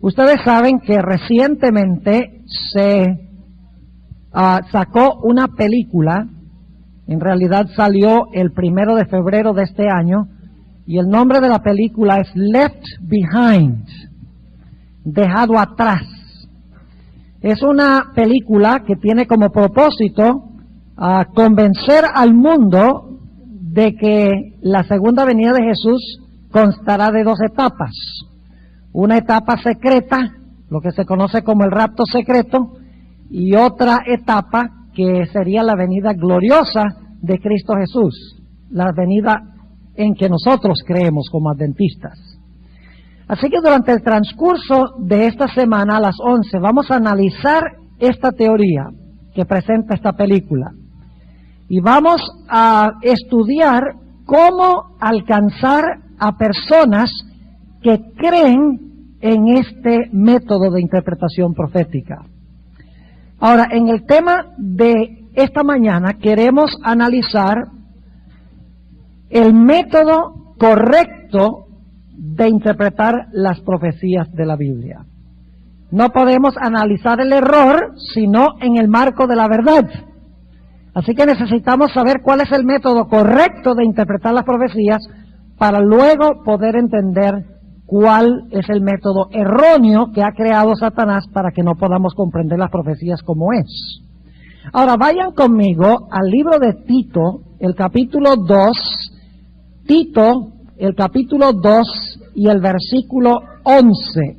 Ustedes saben que recientemente se sacó una película, en realidad salió el 1 de febrero de este año, y el nombre de la película es Left Behind, dejado atrás. Es una película que tiene como propósito convencer al mundo de que la segunda venida de Jesús constará de 2 etapas. Una etapa secreta, lo que se conoce como el rapto secreto, y otra etapa que sería la venida gloriosa de Cristo Jesús, la venida en que nosotros creemos como adventistas. Así que durante el transcurso de esta semana a las 11 vamos a analizar esta teoría que presenta esta película y vamos a estudiar cómo alcanzar a personas que creen en este método de interpretación profética. Ahora, en el tema de esta mañana queremos analizar el método correcto de interpretar las profecías de la Biblia. No podemos analizar el error sino en el marco de la verdad. Así que necesitamos saber cuál es el método correcto de interpretar las profecías para luego poder entender cuál es el método erróneo que ha creado Satanás para que no podamos comprender las profecías como es. Ahora vayan conmigo al libro de Tito, el capítulo 2, Tito, el capítulo 2 y el versículo 11.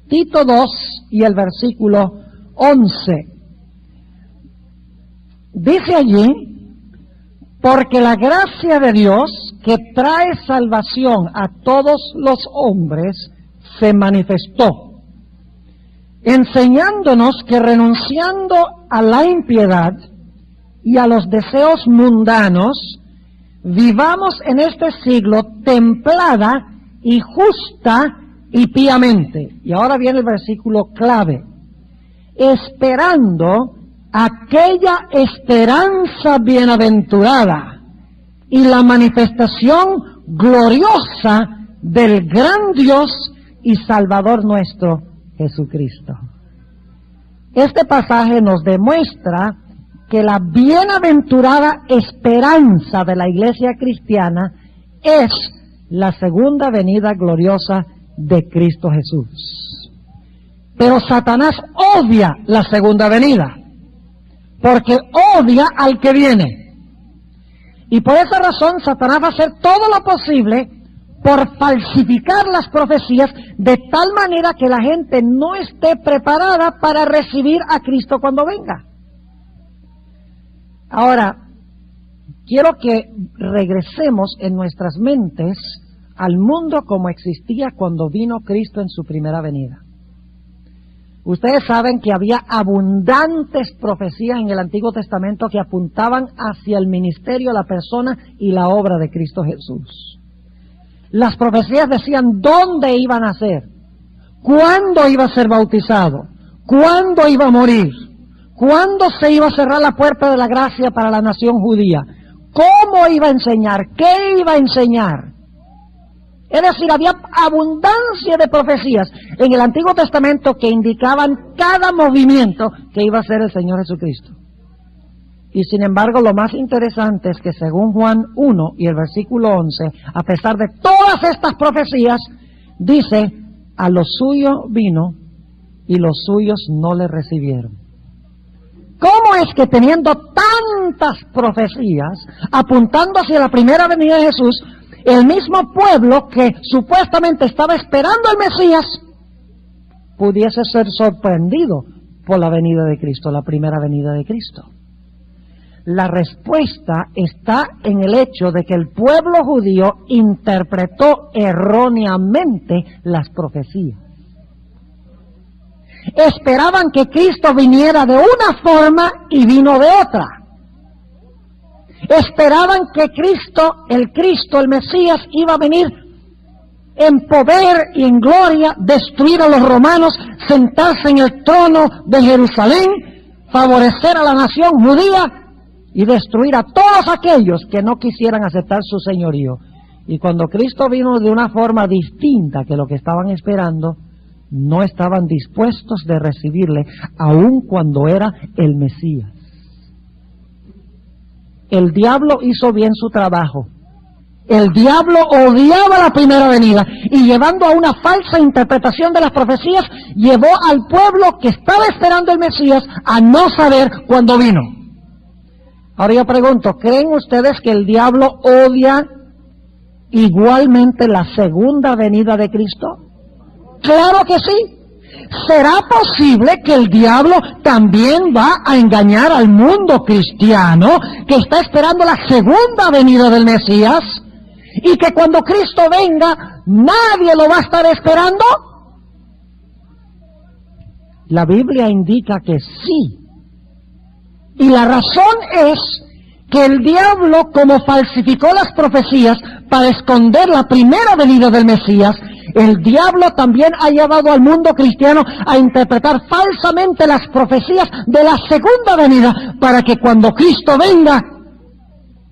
Tito 2 y el versículo 11. Dice allí: porque la gracia de Dios que trae salvación a todos los hombres se manifestó, enseñándonos que renunciando a la impiedad y a los deseos mundanos, vivamos en este siglo templada y justa y piamente. Y ahora viene el versículo clave: esperando aquella esperanza bienaventurada y la manifestación gloriosa del gran Dios y Salvador nuestro, Jesucristo. Este pasaje nos demuestra que la bienaventurada esperanza de la iglesia cristiana es la segunda venida gloriosa de Cristo Jesús. Pero Satanás odia la segunda venida, porque odia al que viene. Y por esa razón Satanás va a hacer todo lo posible por falsificar las profecías de tal manera que la gente no esté preparada para recibir a Cristo cuando venga. Ahora, quiero que regresemos en nuestras mentes al mundo como existía cuando vino Cristo en su primera venida. Ustedes saben que había abundantes profecías en el Antiguo Testamento que apuntaban hacia el ministerio, la persona y la obra de Cristo Jesús. Las profecías decían dónde iba a nacer, cuándo iba a ser bautizado, cuándo iba a morir, cuándo se iba a cerrar la puerta de la gracia para la nación judía, cómo iba a enseñar, qué iba a enseñar. Es decir, había abundancia de profecías en el Antiguo Testamento que indicaban cada movimiento que iba a hacer el Señor Jesucristo. Y sin embargo, lo más interesante es que según Juan 1 y el versículo 11, a pesar de todas estas profecías, dice: a lo suyo vino y los suyos no le recibieron. ¿Cómo es que teniendo tantas profecías apuntando hacia la primera venida de Jesús, el mismo pueblo que supuestamente estaba esperando al Mesías pudiese ser sorprendido por la venida de Cristo, la primera venida de Cristo? La respuesta está en el hecho de que el pueblo judío interpretó erróneamente las profecías. Esperaban que Cristo viniera de una forma y vino de otra. Esperaban que el Mesías, iba a venir en poder y en gloria, destruir a los romanos, sentarse en el trono de Jerusalén, favorecer a la nación judía y destruir a todos aquellos que no quisieran aceptar su señorío. Y cuando Cristo vino de una forma distinta que lo que estaban esperando, no estaban dispuestos de recibirle, aun cuando era el Mesías. El diablo hizo bien su trabajo. El diablo odiaba la primera venida y, llevando a una falsa interpretación de las profecías, llevó al pueblo que estaba esperando el Mesías a no saber cuándo vino. Ahora yo pregunto, ¿creen ustedes que el diablo odia igualmente la segunda venida de Cristo? ¡Claro que sí! ¿Será posible que el diablo también va a engañar al mundo cristiano que está esperando la segunda venida del Mesías? ¿Y que cuando Cristo venga, nadie lo va a estar esperando? La Biblia indica que sí. Y la razón es que el diablo, como falsificó las profecías para esconder la primera venida del Mesías, el diablo también ha llevado al mundo cristiano a interpretar falsamente las profecías de la segunda venida, para que cuando Cristo venga,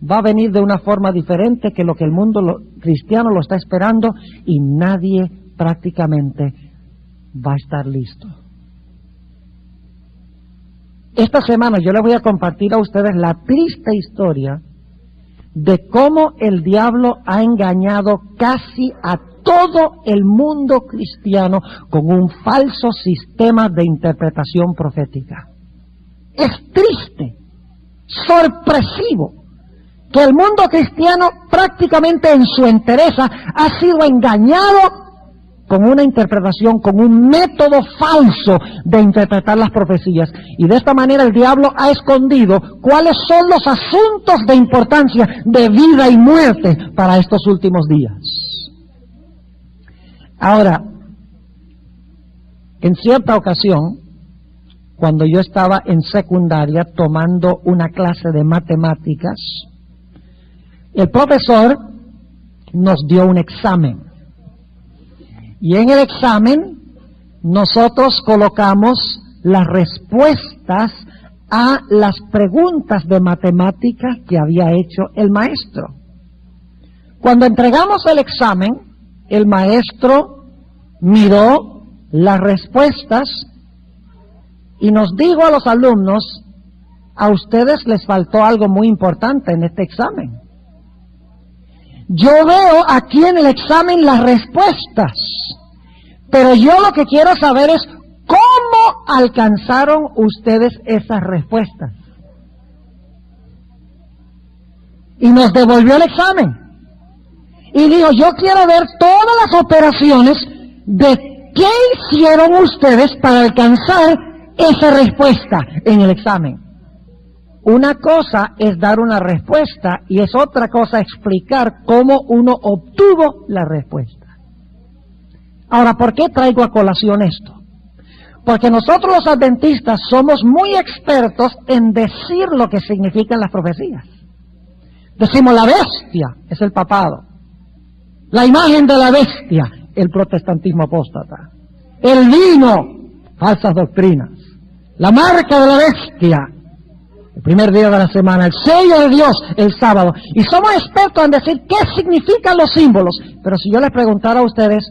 va a venir de una forma diferente que lo que el mundo cristiano lo está esperando, y nadie prácticamente va a estar listo. Esta semana yo les voy a compartir a ustedes la triste historia de cómo el diablo ha engañado casi a todo el mundo cristiano con un falso sistema de interpretación profética. Es triste, sorpresivo, que el mundo cristiano prácticamente en su entereza ha sido engañado con una interpretación, con un método falso de interpretar las profecías. Y de esta manera el diablo ha escondido cuáles son los asuntos de importancia de vida y muerte para estos últimos días. Ahora, en cierta ocasión, cuando yo estaba en secundaria tomando una clase de matemáticas, el profesor nos dio un examen. Y en el examen nosotros colocamos las respuestas a las preguntas de matemáticas que había hecho el maestro. Cuando entregamos el examen, el maestro miró las respuestas y nos dijo a los alumnos: a ustedes les faltó algo muy importante en este examen. Yo veo aquí en el examen las respuestas, pero yo lo que quiero saber es cómo alcanzaron ustedes esas respuestas. Y nos devolvió el examen. Y dijo: yo quiero ver todas las operaciones de qué hicieron ustedes para alcanzar esa respuesta en el examen. Una cosa es dar una respuesta y es otra cosa explicar cómo uno obtuvo la respuesta. Ahora, ¿por qué traigo a colación esto? Porque nosotros los adventistas somos muy expertos en decir lo que significan las profecías. Decimos: la bestia es el papado, la imagen de la bestia, el protestantismo apóstata, el vino, falsas doctrinas, la marca de la bestia, el primer día de la semana, el sello de Dios, el sábado. Y somos expertos en decir qué significan los símbolos. Pero si yo les preguntara a ustedes,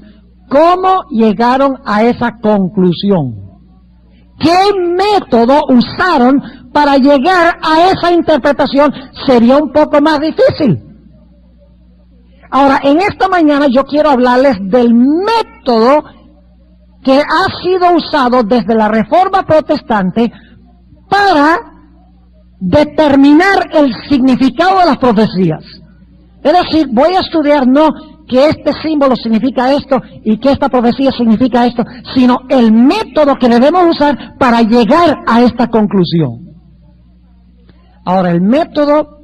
¿cómo llegaron a esa conclusión? ¿Qué método usaron para llegar a esa interpretación? Sería un poco más difícil. Ahora, en esta mañana yo quiero hablarles del método que ha sido usado desde la Reforma Protestante para determinar el significado de las profecías. Es decir, voy a estudiar no que este símbolo significa esto y que esta profecía significa esto, sino el método que debemos usar para llegar a esta conclusión. Ahora, el método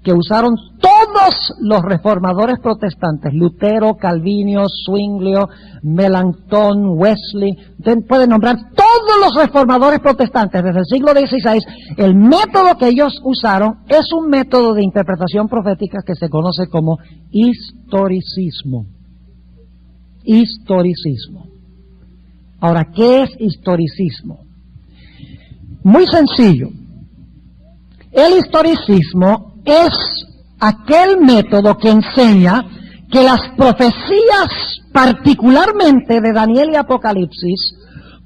que usaron todos los reformadores protestantes, Lutero, Calvino, Zwinglio, Melanchthon, Wesley, pueden nombrar todos los reformadores protestantes desde el siglo XVI, el método que ellos usaron es un método de interpretación profética que se conoce como historicismo. Historicismo. Ahora, ¿qué es historicismo? Muy sencillo. El historicismo es aquel método que enseña que las profecías, particularmente de Daniel y Apocalipsis,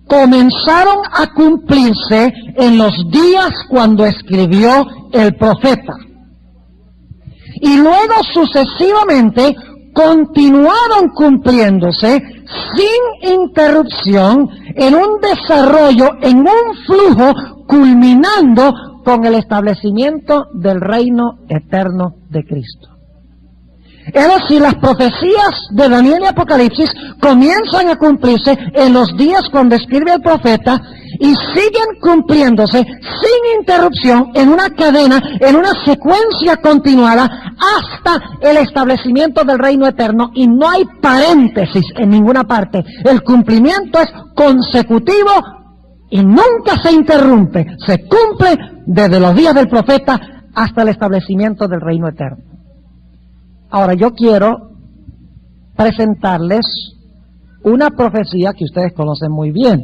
comenzaron a cumplirse en los días cuando escribió el profeta. Y luego sucesivamente continuaron cumpliéndose sin interrupción en un desarrollo, en un flujo, culminando con el establecimiento del reino eterno de Cristo. Es decir, las profecías de Daniel y Apocalipsis comienzan a cumplirse en los días cuando escribe el profeta y siguen cumpliéndose sin interrupción en una cadena, en una secuencia continuada hasta el establecimiento del reino eterno, y no hay paréntesis en ninguna parte. El cumplimiento es consecutivo y nunca se interrumpe. Se cumple desde los días del profeta hasta el establecimiento del reino eterno. Ahora yo quiero presentarles una profecía que ustedes conocen muy bien,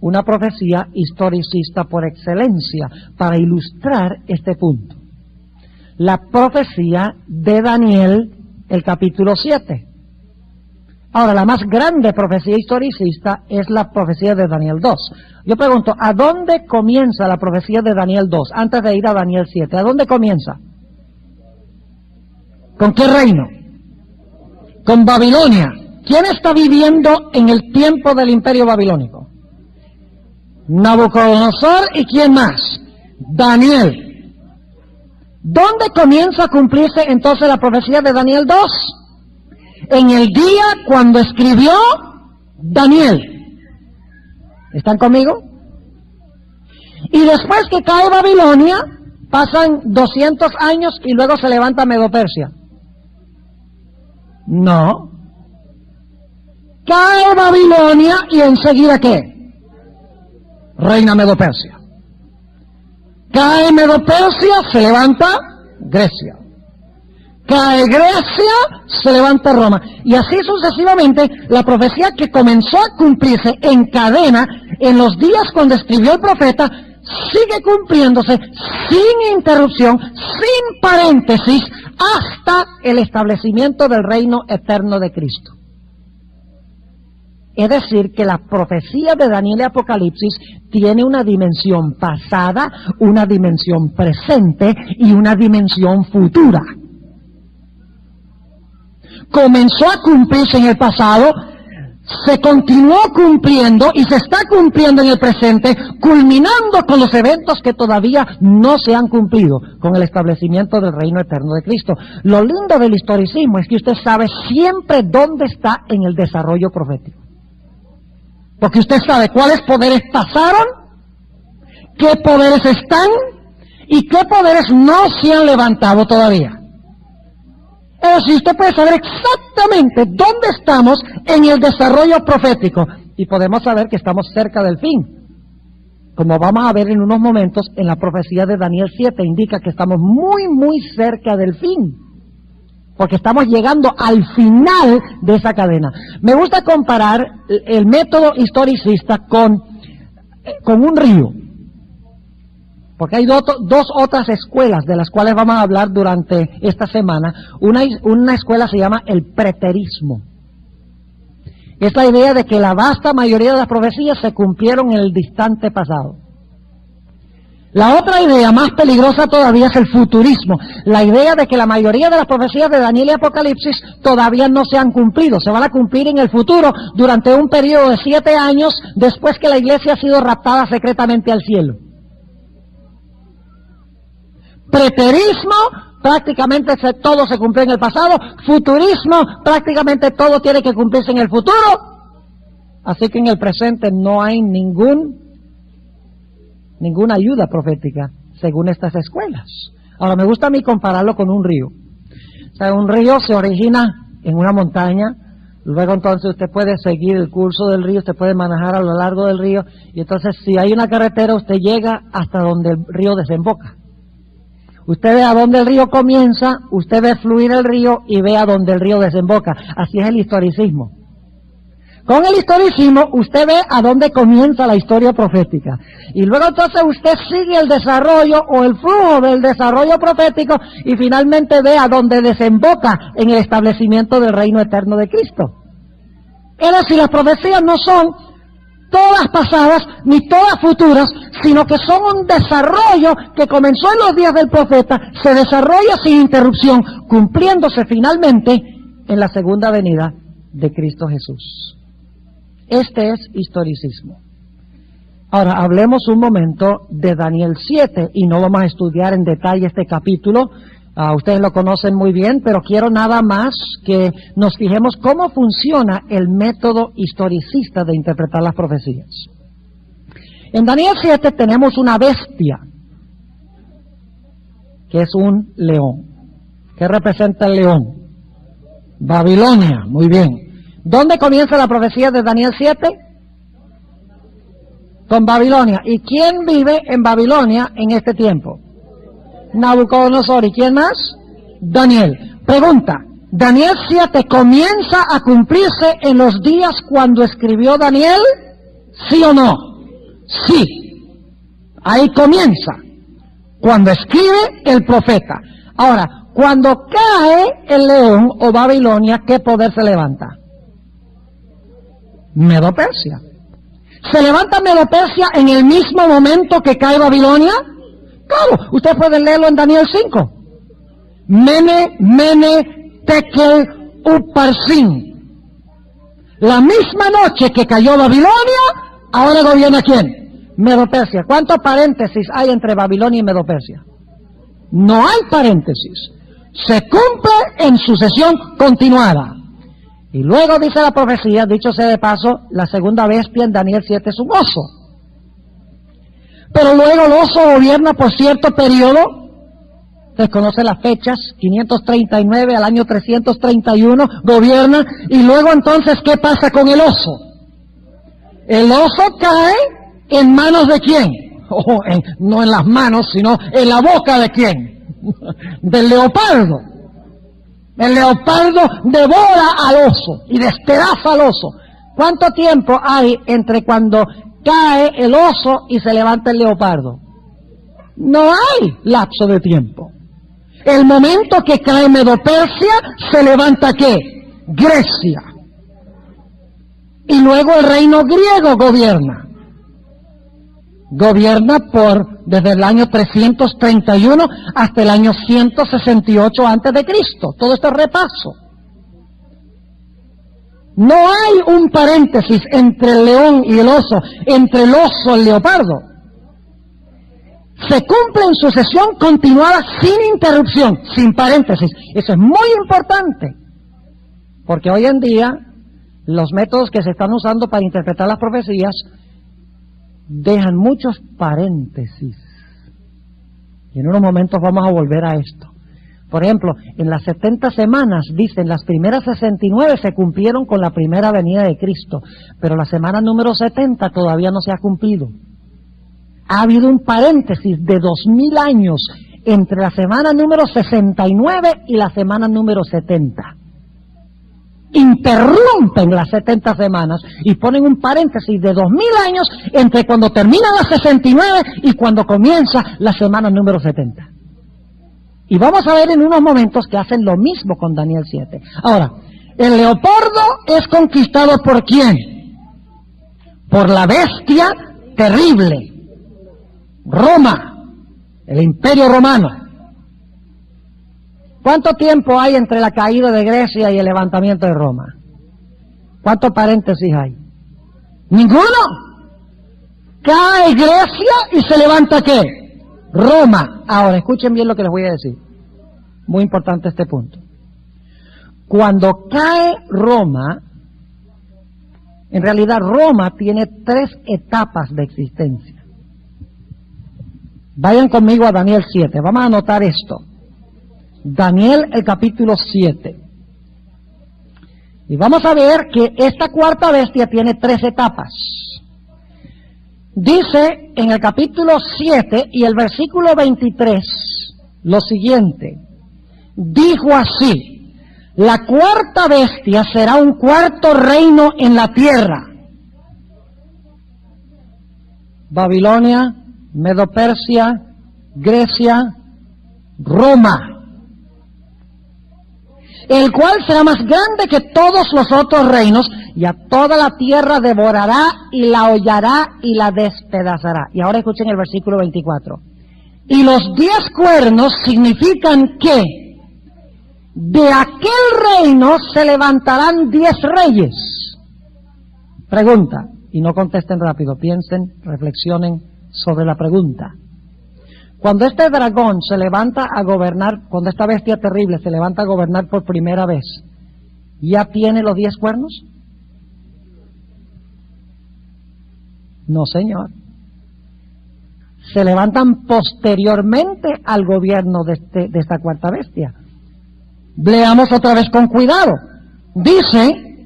una profecía historicista por excelencia, para ilustrar este punto. La profecía de Daniel, el capítulo 7. Ahora, la más grande profecía historicista es la profecía de Daniel 2. Yo pregunto, ¿a dónde comienza la profecía de Daniel 2? Antes de ir a Daniel 7, ¿a dónde comienza? ¿Con qué reino? Con Babilonia. ¿Quién está viviendo en el tiempo del imperio babilónico? Nabucodonosor. ¿Y quién más? Daniel. ¿Dónde comienza a cumplirse entonces la profecía de Daniel 2? En el día cuando escribió Daniel. ¿Están conmigo? Y después que cae Babilonia, pasan 200 años y luego se levanta Medo-Persia. No. Cae Babilonia y enseguida ¿qué? Reina Medo-Persia. Cae Medo-Persia, se levanta Grecia. Cae Grecia, se levanta Roma. Y así sucesivamente, la profecía que comenzó a cumplirse en cadena en los días cuando escribió el profeta, sigue cumpliéndose sin interrupción, sin paréntesis, hasta el establecimiento del reino eterno de Cristo. Es decir, que la profecía de Daniel y Apocalipsis tiene una dimensión pasada, una dimensión presente y una dimensión futura. Comenzó a cumplirse en el pasado, se continuó cumpliendo y se está cumpliendo en el presente, culminando con los eventos que todavía no se han cumplido con el establecimiento del reino eterno de Cristo. Lo lindo del historicismo es que usted sabe siempre dónde está en el desarrollo profético. Porque usted sabe cuáles poderes pasaron, qué poderes están y qué poderes no se han levantado todavía. Es decir, usted puede saber exactamente dónde estamos en el desarrollo profético y podemos saber que estamos cerca del fin. Como vamos a ver en unos momentos en la profecía de Daniel 7, indica que estamos muy cerca del fin, porque estamos llegando al final de esa cadena. Me gusta comparar el método historicista con un río. Porque hay dos otras escuelas de las cuales vamos a hablar durante esta semana. Una escuela se llama el preterismo. Es la idea de que la vasta mayoría de las profecías se cumplieron en el distante pasado. La otra idea, más peligrosa todavía, es el futurismo. La idea de que la mayoría de las profecías de Daniel y Apocalipsis todavía no se han cumplido. Se van a cumplir en el futuro durante un periodo de 7 años después que la iglesia ha sido raptada secretamente al cielo. Preterismo, prácticamente todo se cumplió en el pasado. Futurismo, prácticamente todo tiene que cumplirse en el futuro. Así que en el presente no hay ninguna ayuda profética según estas escuelas. Ahora, me gusta a mí compararlo con un río. O sea, un río se origina en una montaña, luego entonces usted puede seguir el curso del río, usted puede manejar a lo largo del río, y entonces si hay una carretera, usted llega hasta donde el río desemboca. Usted ve a dónde el río comienza, usted ve fluir el río y ve a dónde el río desemboca. Así es el historicismo. Con el historicismo usted ve a dónde comienza la historia profética. Y luego entonces usted sigue el desarrollo o el flujo del desarrollo profético y finalmente ve a dónde desemboca en el establecimiento del reino eterno de Cristo. Es decir, las profecías no son todas pasadas ni todas futuras, sino que son un desarrollo que comenzó en los días del profeta, se desarrolla sin interrupción, cumpliéndose finalmente en la segunda venida de Cristo Jesús. Este es historicismo. Ahora, hablemos un momento de Daniel 7, y no vamos a estudiar en detalle este capítulo. Ustedes lo conocen muy bien, pero quiero nada más que nos fijemos cómo funciona el método historicista de interpretar las profecías. En Daniel 7 tenemos una bestia, que es un león. ¿Qué representa el león? Babilonia, muy bien. ¿Dónde comienza la profecía de Daniel 7? Con Babilonia. ¿Y quién vive en Babilonia en este tiempo? Nabucodonosor. ¿Y quién más? Daniel. Pregunta, ¿Daniel 7 comienza a cumplirse en los días cuando escribió Daniel? ¿Sí o no? Sí. Ahí comienza. Cuando escribe el profeta. Ahora, cuando cae el león o Babilonia, ¿qué poder se levanta? Medo-Persia. ¿Se levanta Medo-Persia en el mismo momento que cae Babilonia? Claro, usted puede leerlo en Daniel 5. Mene, Tekel, Uparsin. La misma noche que cayó Babilonia, ahora gobierna ¿quién? Medo-Persia. ¿Cuántos paréntesis hay entre Babilonia y Medo-Persia? No hay paréntesis. Se cumple en sucesión continuada. Y luego dice la profecía, dicho sea de paso, la segunda bestia en Daniel 7 es un oso. Pero luego el oso gobierna por cierto periodo, ustedes conocen las fechas, 539 al año 331, gobierna, y luego entonces, ¿qué pasa con el oso? El oso cae en manos de ¿quién? No en las manos, sino en la boca de ¿quién? Del leopardo. El leopardo devora al oso y despedaza al oso. ¿Cuánto tiempo hay entre cuando cae el oso y se levanta el leopardo? No hay lapso de tiempo. El momento que cae Medo-Persia, se levanta ¿qué? Grecia. Y luego el reino griego gobierna. Gobierna desde el año 331 hasta el año 168 antes de Cristo. Todo este repaso. No hay un paréntesis entre el león y el oso, entre el oso y el leopardo. Se cumple en sucesión continuada sin interrupción, sin paréntesis. Eso es muy importante, porque hoy en día los métodos que se están usando para interpretar las profecías dejan muchos paréntesis. Y en unos momentos vamos a volver a esto. Por ejemplo, en las 70 semanas, dicen, las primeras 69 se cumplieron con la primera venida de Cristo, pero la semana número 70 todavía no se ha cumplido. Ha habido un paréntesis de 2000 años entre la semana número 69 y la semana número 70. Interrumpen las 70 semanas y ponen un paréntesis de 2000 años entre cuando termina la 69 y cuando comienza la semana número 70. Y vamos a ver en unos momentos que hacen lo mismo con Daniel 7. Ahora, el leopardo es conquistado ¿por quién? Por la bestia terrible, Roma, el imperio romano. ¿Cuánto tiempo hay entre la caída de Grecia y el levantamiento de Roma? ¿Cuántos paréntesis hay? ¡Ninguno! Cae Grecia y se levanta ¿qué? Roma. Ahora, escuchen bien lo que les voy a decir. Muy importante este punto. Cuando cae Roma, en realidad Roma tiene 3 etapas de existencia. Vayan conmigo a Daniel 7. Vamos a anotar esto. Daniel, el capítulo 7. Y vamos a ver que esta cuarta bestia tiene 3 etapas. Dice en el capítulo 7 y el versículo 23 lo siguiente. Dijo así: La cuarta bestia será un cuarto reino en la tierra. Babilonia, Medo-Persia, Grecia, Roma, el cual será más grande que todos los otros reinos, y a toda la tierra devorará y la hollará y la despedazará. Y ahora escuchen el versículo 24. Y los 10 cuernos significan que de aquel reino se levantarán 10 reyes. Pregunta, y no contesten rápido, piensen, reflexionen sobre la pregunta. Cuando este dragón se levanta a gobernar, cuando esta bestia terrible se levanta a gobernar por primera vez, ¿ya tiene los 10 cuernos? No, señor. Se levantan posteriormente al gobierno de esta cuarta bestia. Leamos otra vez con cuidado. Dice,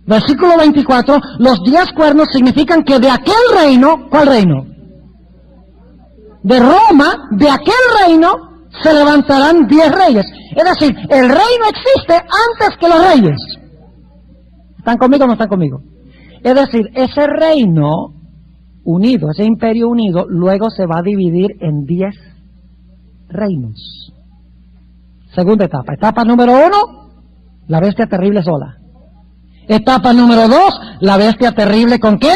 versículo 24, los 10 cuernos significan que de aquel reino, ¿cuál reino? De Roma, de aquel reino, se levantarán 10 reyes. Es decir, el reino existe antes que los reyes. ¿Están conmigo o no están conmigo? Es decir, ese reino unido, ese imperio unido, luego se va a dividir en 10 reinos. Segunda etapa. Etapa número 1, la bestia terrible sola. Etapa número 2, la bestia terrible ¿con qué?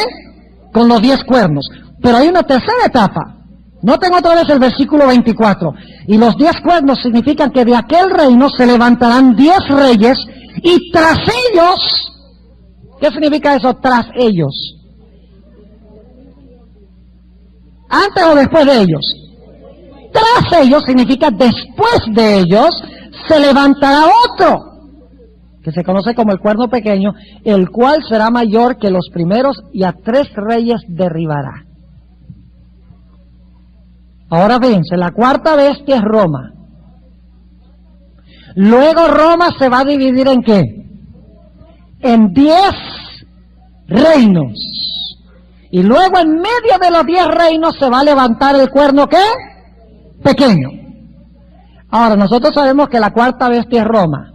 Con los 10 cuernos. Pero hay una tercera etapa. Noten otra vez el versículo 24. Y los 10 cuernos significan que de aquel reino se levantarán 10 reyes, y tras ellos, ¿qué significa eso? Tras ellos. ¿Antes o después de ellos? Tras ellos significa después de ellos se levantará otro, que se conoce como el cuerno pequeño, el cual será mayor que los primeros, y a 3 reyes derribará. Ahora fíjense, la cuarta bestia es Roma. Luego Roma se va a dividir ¿en qué? En 10 reinos. Y luego en medio de los 10 reinos se va a levantar el cuerno ¿qué? Pequeño. Ahora, nosotros sabemos que la cuarta bestia es Roma.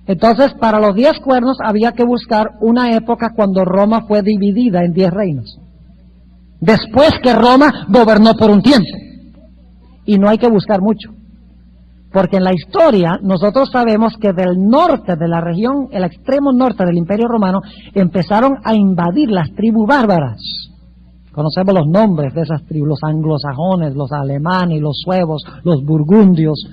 Entonces, para los 10 cuernos había que buscar una época cuando Roma fue dividida en 10 reinos. Después que Roma gobernó por un tiempo. Y no hay que buscar mucho. Porque en la historia nosotros sabemos que del norte de la región, el extremo norte del Imperio Romano, empezaron a invadir las tribus bárbaras. Conocemos los nombres de esas tribus, los anglosajones, los alemanes, los suevos, los burgundios,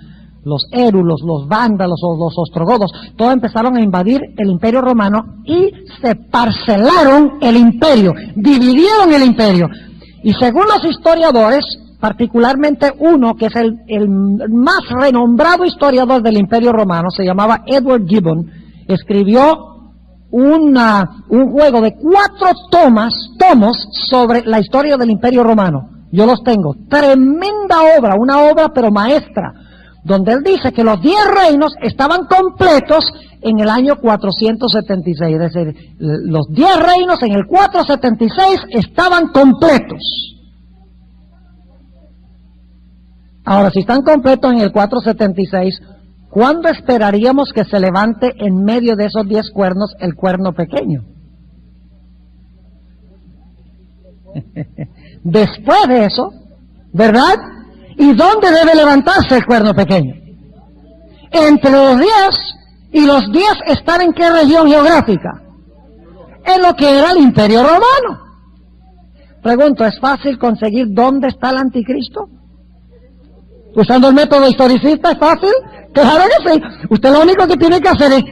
los érulos, los vándalos, los ostrogodos. Todos empezaron a invadir el Imperio Romano y se parcelaron el imperio, dividieron el imperio. Y según los historiadores, particularmente uno que es el más renombrado historiador del Imperio Romano, se llamaba Edward Gibbon, escribió un juego de 4 tomos sobre la historia del Imperio Romano. Yo los tengo. Tremenda obra, una obra pero maestra, donde él dice que los 10 reinos estaban completos en el año 476. Es decir, los 10 reinos en el 476 estaban completos. Ahora, si están completos en el 476, ¿cuándo esperaríamos que se levante en medio de esos 10 cuernos el cuerno pequeño? Después de eso, ¿verdad? ¿Y dónde debe levantarse el cuerno pequeño? Entre los 10, y los 10 están ¿en qué región geográfica? En lo que era el Imperio Romano. Pregunto, ¿es fácil conseguir dónde está el anticristo? Usando el método historicista, ¿es fácil? Claro que sí. Usted lo único que tiene que hacer es,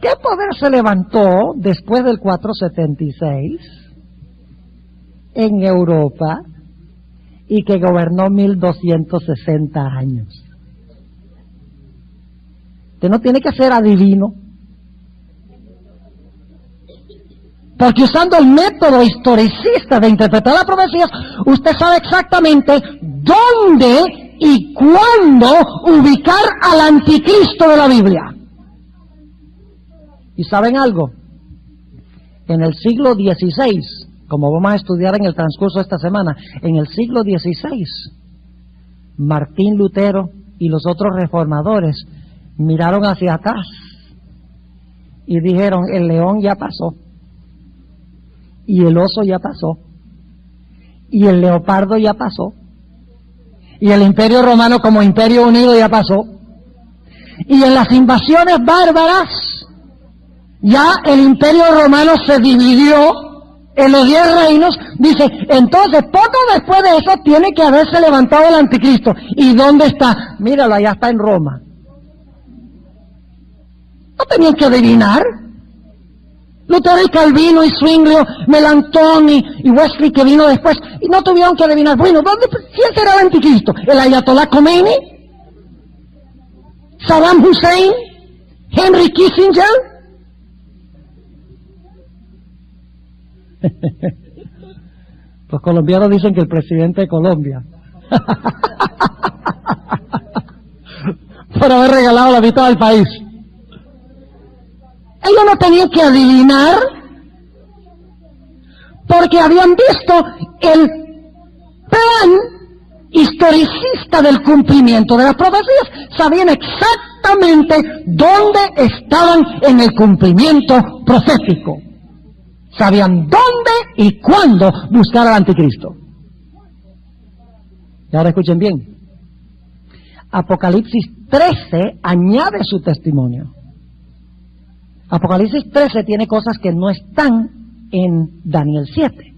¿qué poder se levantó después del 476 en Europa y que gobernó 1260 años? Usted no tiene que ser adivino, porque usando el método historicista de interpretar las profecías, usted sabe exactamente dónde y cuándo ubicar al anticristo de la Biblia. ¿Y saben algo? En el siglo XVI, como vamos a estudiar en el transcurso de esta semana, en el siglo XVI, Martín Lutero y los otros reformadores miraron hacia atrás y dijeron, el león ya pasó, y el oso ya pasó, y el leopardo ya pasó, y el Imperio Romano como Imperio Unido ya pasó, y en las invasiones bárbaras ya el Imperio Romano se dividió en los 10 reinos. Dice, entonces poco después de eso tiene que haberse levantado el anticristo. ¿Y dónde está? Míralo, allá está en Roma. No tenían que adivinar. Lutero y Calvino y Zwinglio, Melanchthon y Wesley, que vino después, y no tuvieron que adivinar. Bueno, ¿quién será el anticristo? ¿El Ayatollah Khomeini? ¿Saddam Hussein? ¿Henry Kissinger? Los colombianos dicen que el presidente de Colombia por haber regalado la mitad del país. Ellos no tenían que adivinar porque habían visto el plan historicista del cumplimiento de las profecías. Sabían exactamente dónde estaban en el cumplimiento profético. Sabían dónde y cuándo buscar al anticristo. Y ahora escuchen bien. Apocalipsis 13 añade su testimonio. Apocalipsis 13 tiene cosas que no están en Daniel 7.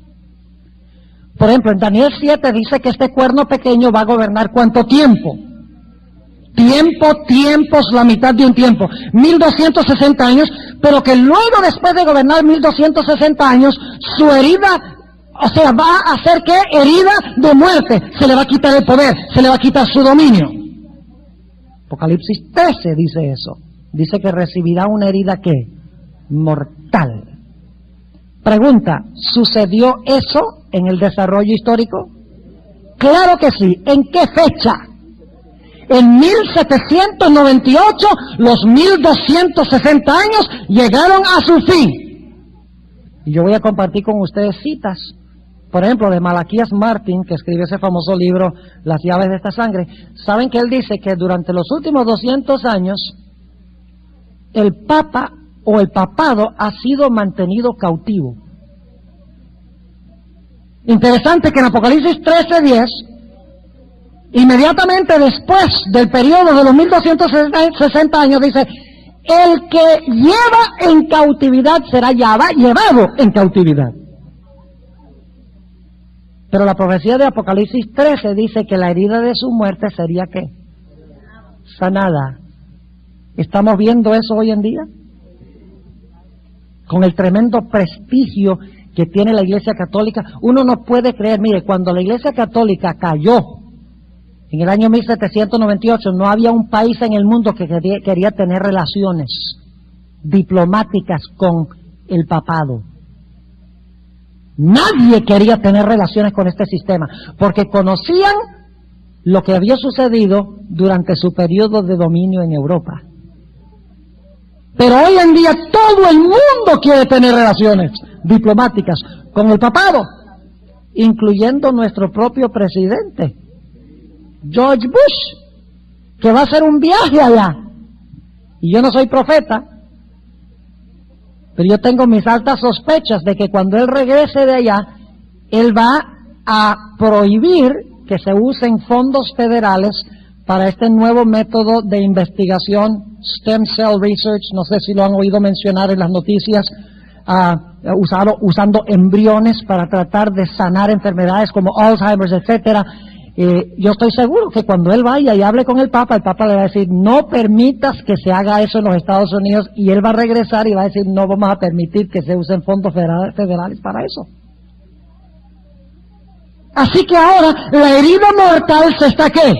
Por ejemplo, en Daniel 7 dice que este cuerno pequeño va a gobernar ¿cuánto tiempo? Tiempos, la mitad de un tiempo, 1260 años, pero que luego después de gobernar 1260 años, su herida, o sea, va a hacer ¿qué? Herida de muerte, se le va a quitar el poder, se le va a quitar su dominio. Apocalipsis 13 dice eso, dice que recibirá una herida ¿qué? Mortal. Pregunta, ¿sucedió eso en el desarrollo histórico? Claro que sí. ¿En qué fecha? En 1798, los 1260 años llegaron a su fin. Y yo voy a compartir con ustedes citas, por ejemplo, de Malaquías Martín, que escribió ese famoso libro, Las llaves de esta sangre. Saben que él dice que durante los últimos 200 años, el Papa o el papado ha sido mantenido cautivo. Interesante que en Apocalipsis 13:10, inmediatamente después del periodo de los 1260 años, dice, el que lleva en cautividad será llevado en cautividad. Pero la profecía de Apocalipsis 13 dice que la herida de su muerte sería ¿qué? Sanada. ¿Estamos viendo eso hoy en día? Con el tremendo prestigio que tiene la Iglesia Católica, uno no puede creer, mire, cuando la Iglesia Católica cayó en el año 1798, no había un país en el mundo que quería tener relaciones diplomáticas con el papado. Nadie quería tener relaciones con este sistema, porque conocían lo que había sucedido durante su periodo de dominio en Europa. Pero hoy en día todo el mundo quiere tener relaciones diplomáticas con el papado, incluyendo nuestro propio presidente, George Bush, que va a hacer un viaje allá. Y yo no soy profeta, pero yo tengo mis altas sospechas de que cuando él regrese de allá, él va a prohibir que se usen fondos federales para este nuevo método de investigación, Stem Cell Research, no sé si lo han oído mencionar en las noticias, usando embriones para tratar de sanar enfermedades como Alzheimer's, etcétera. Yo estoy seguro que cuando él vaya y hable con el Papa le va a decir, no permitas que se haga eso en los Estados Unidos, y él va a regresar y va a decir, no vamos a permitir que se usen fondos federales para eso. Así que ahora la herida mortal se está ¿qué?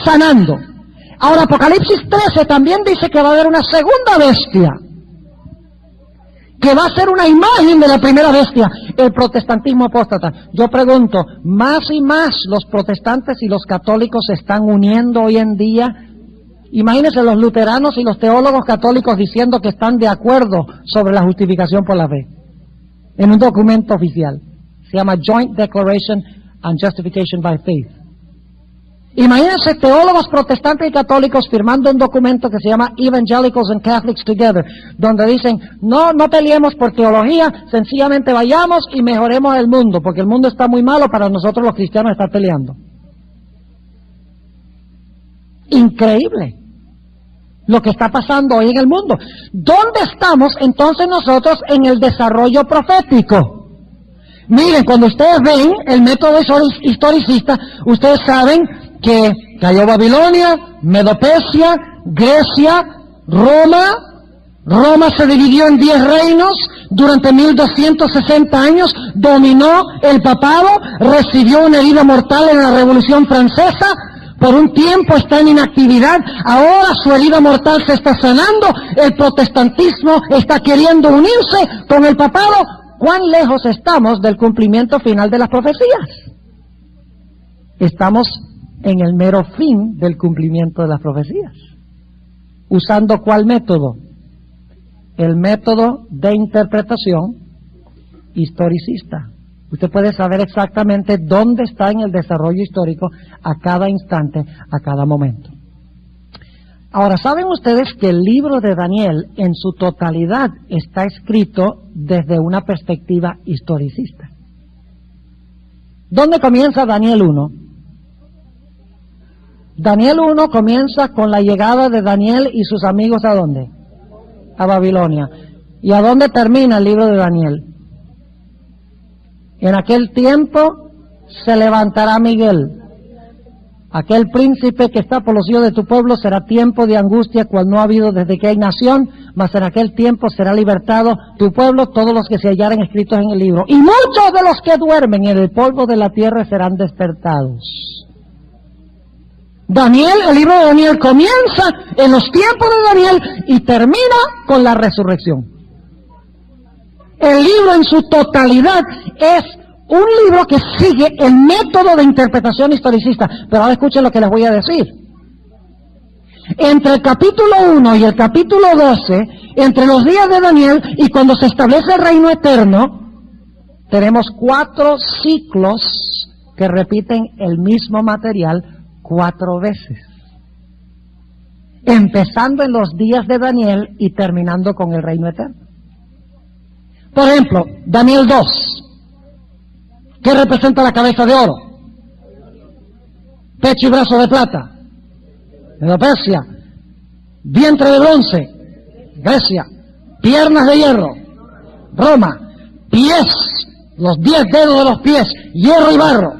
Sanando. Ahora Apocalipsis 13 también dice que va a haber una segunda bestia, que va a ser una imagen de la primera bestia, el protestantismo apóstata. Yo pregunto, más y más los protestantes y los católicos se están uniendo hoy en día. Imagínense los luteranos y los teólogos católicos diciendo que están de acuerdo sobre la justificación por la fe, en un documento oficial. Se llama Joint Declaration on Justification by Faith. Imagínense teólogos protestantes y católicos firmando un documento que se llama Evangelicals and Catholics Together, donde dicen, no peleemos por teología, sencillamente vayamos y mejoremos el mundo, porque el mundo está muy malo para nosotros los cristianos estar peleando. Increíble lo que está pasando hoy en el mundo. ¿Dónde estamos entonces nosotros en el desarrollo profético? Miren, cuando ustedes ven el método historicista, ustedes saben que cayó Babilonia, Medo-Persia, Grecia, Roma se dividió en 10 reinos, durante 1260 años dominó el papado, recibió una herida mortal en la Revolución Francesa, por un tiempo está en inactividad, ahora su herida mortal se está sanando, el protestantismo está queriendo unirse con el papado. ¿Cuán lejos estamos del cumplimiento final de las profecías? Estamos en el mero fin del cumplimiento de las profecías. ¿Usando cuál método? El método de interpretación historicista. Usted puede saber exactamente dónde está en el desarrollo histórico a cada instante, a cada momento. Ahora, ¿saben ustedes que el libro de Daniel en su totalidad está escrito desde una perspectiva historicista? ¿Dónde comienza Daniel 1? Daniel 1 comienza con la llegada de Daniel y sus amigos ¿a dónde? A Babilonia. ¿Y a dónde termina el libro de Daniel? En aquel tiempo se levantará Miguel, aquel príncipe que está por los hijos de tu pueblo. Será tiempo de angustia cual no ha habido desde que hay nación, mas en aquel tiempo será libertado tu pueblo, todos los que se hallaren escritos en el libro. Y muchos de los que duermen en el polvo de la tierra serán despertados. Daniel, el libro de Daniel comienza en los tiempos de Daniel y termina con la resurrección. El libro en su totalidad es un libro que sigue el método de interpretación historicista. Pero ahora escuchen lo que les voy a decir. Entre el capítulo 1 y el capítulo 12, entre los días de Daniel y cuando se establece el reino eterno, tenemos 4 ciclos que repiten el mismo material 4 veces. Empezando en los días de Daniel y terminando con el reino eterno. Por ejemplo, Daniel 2. ¿Qué representa la cabeza de oro? Pecho y brazo de plata. Medo-Persia. Vientre de bronce. Grecia. Piernas de hierro. Roma. Pies. Los 10 dedos de los pies. Hierro y barro.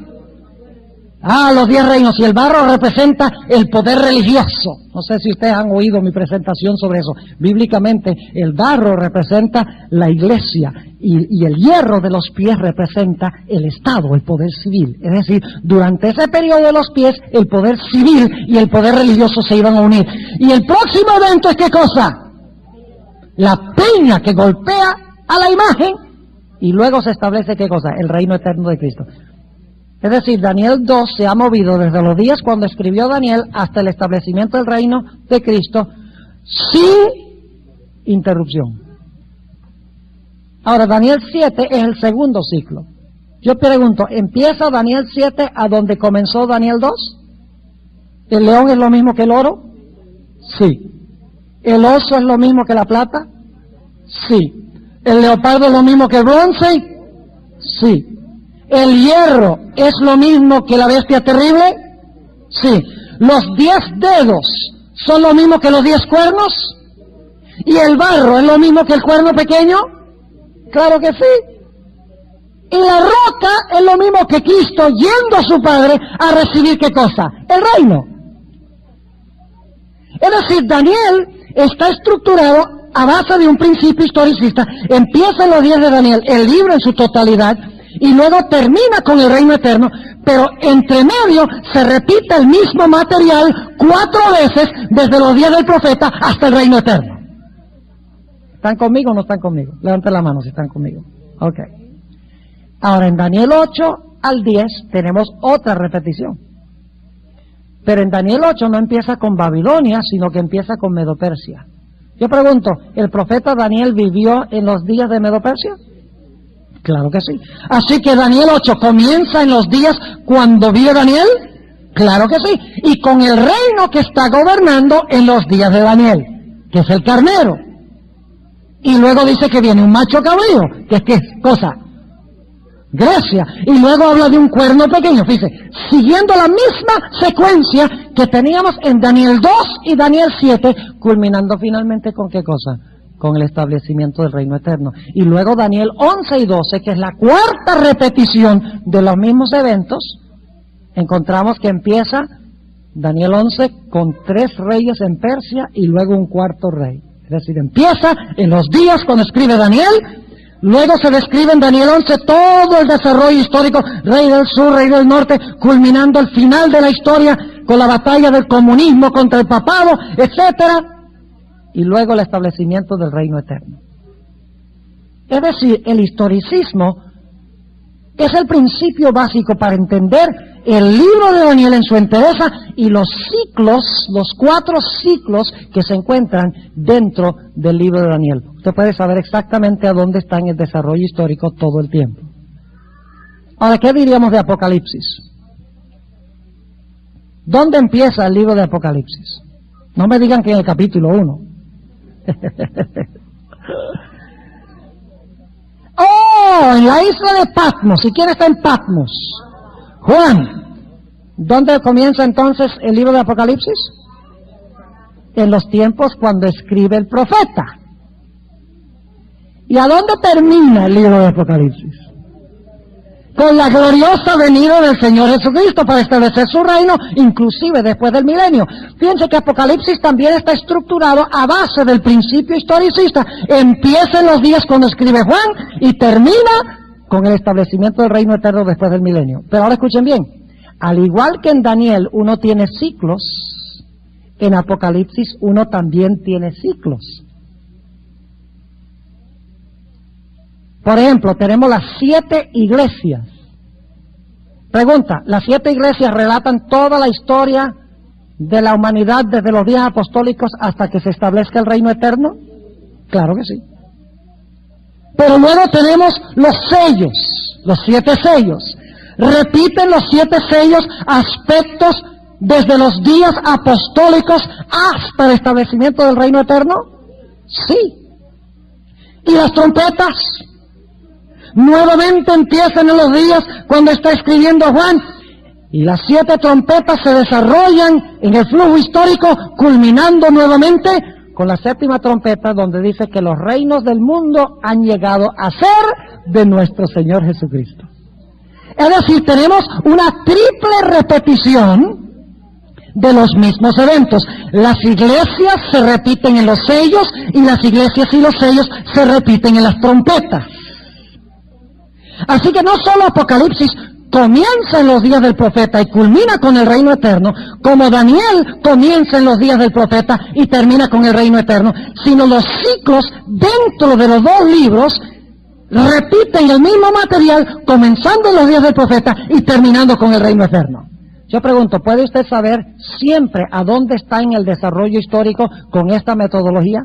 Los 10 reinos. Y el barro representa el poder religioso. No sé si ustedes han oído mi presentación sobre eso. Bíblicamente, el barro representa la iglesia y el hierro de los pies representa el Estado, el poder civil. Es decir, durante ese periodo de los pies, el poder civil y el poder religioso se iban a unir. Y el próximo evento es ¿qué cosa? La peña que golpea a la imagen y luego se establece ¿qué cosa? El reino eterno de Cristo. Es decir, Daniel 2 se ha movido desde los días cuando escribió Daniel hasta el establecimiento del reino de Cristo sin interrupción. Ahora, Daniel 7 es el segundo ciclo. Yo pregunto, ¿empieza Daniel 7 a donde comenzó Daniel 2? ¿El león es lo mismo que el oro? Sí. ¿El oso es lo mismo que la plata? Sí. ¿El leopardo es lo mismo que el bronce? Sí. ¿El hierro es lo mismo que la bestia terrible? Sí. ¿Los 10 dedos son lo mismo que los 10 cuernos? ¿Y el barro es lo mismo que el cuerno pequeño? Claro que sí. Y la roca es lo mismo que Cristo yendo a su Padre a recibir ¿qué cosa? El reino. Es decir, Daniel está estructurado a base de un principio historicista. Empieza en los días de Daniel, el libro en su totalidad, y luego termina con el reino eterno, pero entre medio se repite el mismo material 4 veces desde los días del profeta hasta el reino eterno. ¿Están conmigo o no están conmigo? Levanten la mano si están conmigo. Ok. Ahora en Daniel 8 al 10 tenemos otra repetición. Pero en Daniel 8 no empieza con Babilonia, sino que empieza con Medo-Persia. Yo pregunto, ¿el profeta Daniel vivió en los días de Medo-Persia? Claro que sí. Así que Daniel 8 comienza en los días cuando vive Daniel. Claro que sí. Y con el reino que está gobernando en los días de Daniel, que es el carnero. Y luego dice que viene un macho cabrío, que es ¿qué cosa? Grecia. Y luego habla de un cuerno pequeño, fíjese, siguiendo la misma secuencia que teníamos en Daniel 2 y Daniel 7, culminando finalmente con ¿qué cosa? Con el establecimiento del reino eterno. Y luego Daniel 11 y 12, que es la cuarta repetición de los mismos eventos, encontramos que empieza Daniel 11 con 3 reyes en Persia y luego un cuarto rey. Es decir, empieza en los días cuando escribe Daniel, luego se describe en Daniel 11 todo el desarrollo histórico, rey del sur, rey del norte, culminando el final de la historia con la batalla del comunismo contra el papado, etcétera, y luego el establecimiento del reino eterno. Es decir, el historicismo es el principio básico para entender el libro de Daniel en su entereza y los ciclos, los 4 ciclos que se encuentran dentro del libro de Daniel. Usted puede saber exactamente a dónde está en el desarrollo histórico todo el tiempo. Ahora, ¿qué diríamos de Apocalipsis? ¿Dónde empieza el libro de Apocalipsis? No me digan que en el capítulo 1. ¡Oh! En la isla de Patmos. Si quiere está en Patmos. Juan, ¿dónde comienza entonces el libro de Apocalipsis? En los tiempos cuando escribe el profeta. ¿Y a dónde termina el libro de Apocalipsis? Con la gloriosa venida del Señor Jesucristo para establecer su reino, inclusive después del milenio. Fíjense que Apocalipsis también está estructurado a base del principio historicista. Empieza en los días cuando escribe Juan y termina con el establecimiento del reino eterno después del milenio. Pero ahora escuchen bien, al igual que en Daniel uno tiene ciclos, en Apocalipsis uno también tiene ciclos. Por ejemplo, tenemos las 7 iglesias. Pregunta, ¿las 7 iglesias relatan toda la historia de la humanidad desde los días apostólicos hasta que se establezca el reino eterno? Claro que sí. Pero luego tenemos los sellos, los 7 sellos. ¿Repiten los 7 sellos aspectos desde los días apostólicos hasta el establecimiento del reino eterno? Sí. ¿Y las trompetas? Nuevamente empiezan en los días cuando está escribiendo Juan, y las 7 trompetas se desarrollan en el flujo histórico, culminando nuevamente con la 7ª trompeta, donde dice que los reinos del mundo han llegado a ser de nuestro Señor Jesucristo. Es decir, tenemos una triple repetición de los mismos eventos. Las iglesias se repiten en los sellos, y las iglesias y los sellos se repiten en las trompetas. Así que no solo Apocalipsis comienza en los días del profeta y culmina con el reino eterno, como Daniel comienza en los días del profeta y termina con el reino eterno, sino los ciclos dentro de los 2 libros repiten el mismo material, comenzando en los días del profeta y terminando con el reino eterno. Yo pregunto, ¿puede usted saber siempre a dónde está en el desarrollo histórico con esta metodología?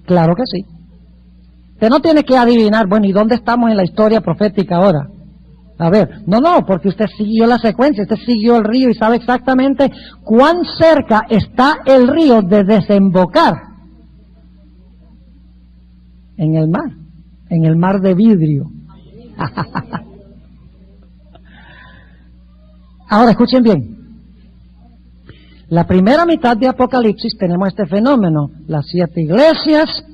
Claro que sí. Usted no tiene que adivinar, bueno, ¿y dónde estamos en la historia profética ahora? A ver, no, porque usted siguió la secuencia, usted siguió el río y sabe exactamente cuán cerca está el río de desembocar en el mar de vidrio. Ahora, escuchen bien. La primera mitad de Apocalipsis tenemos este fenómeno, las 7 iglesias,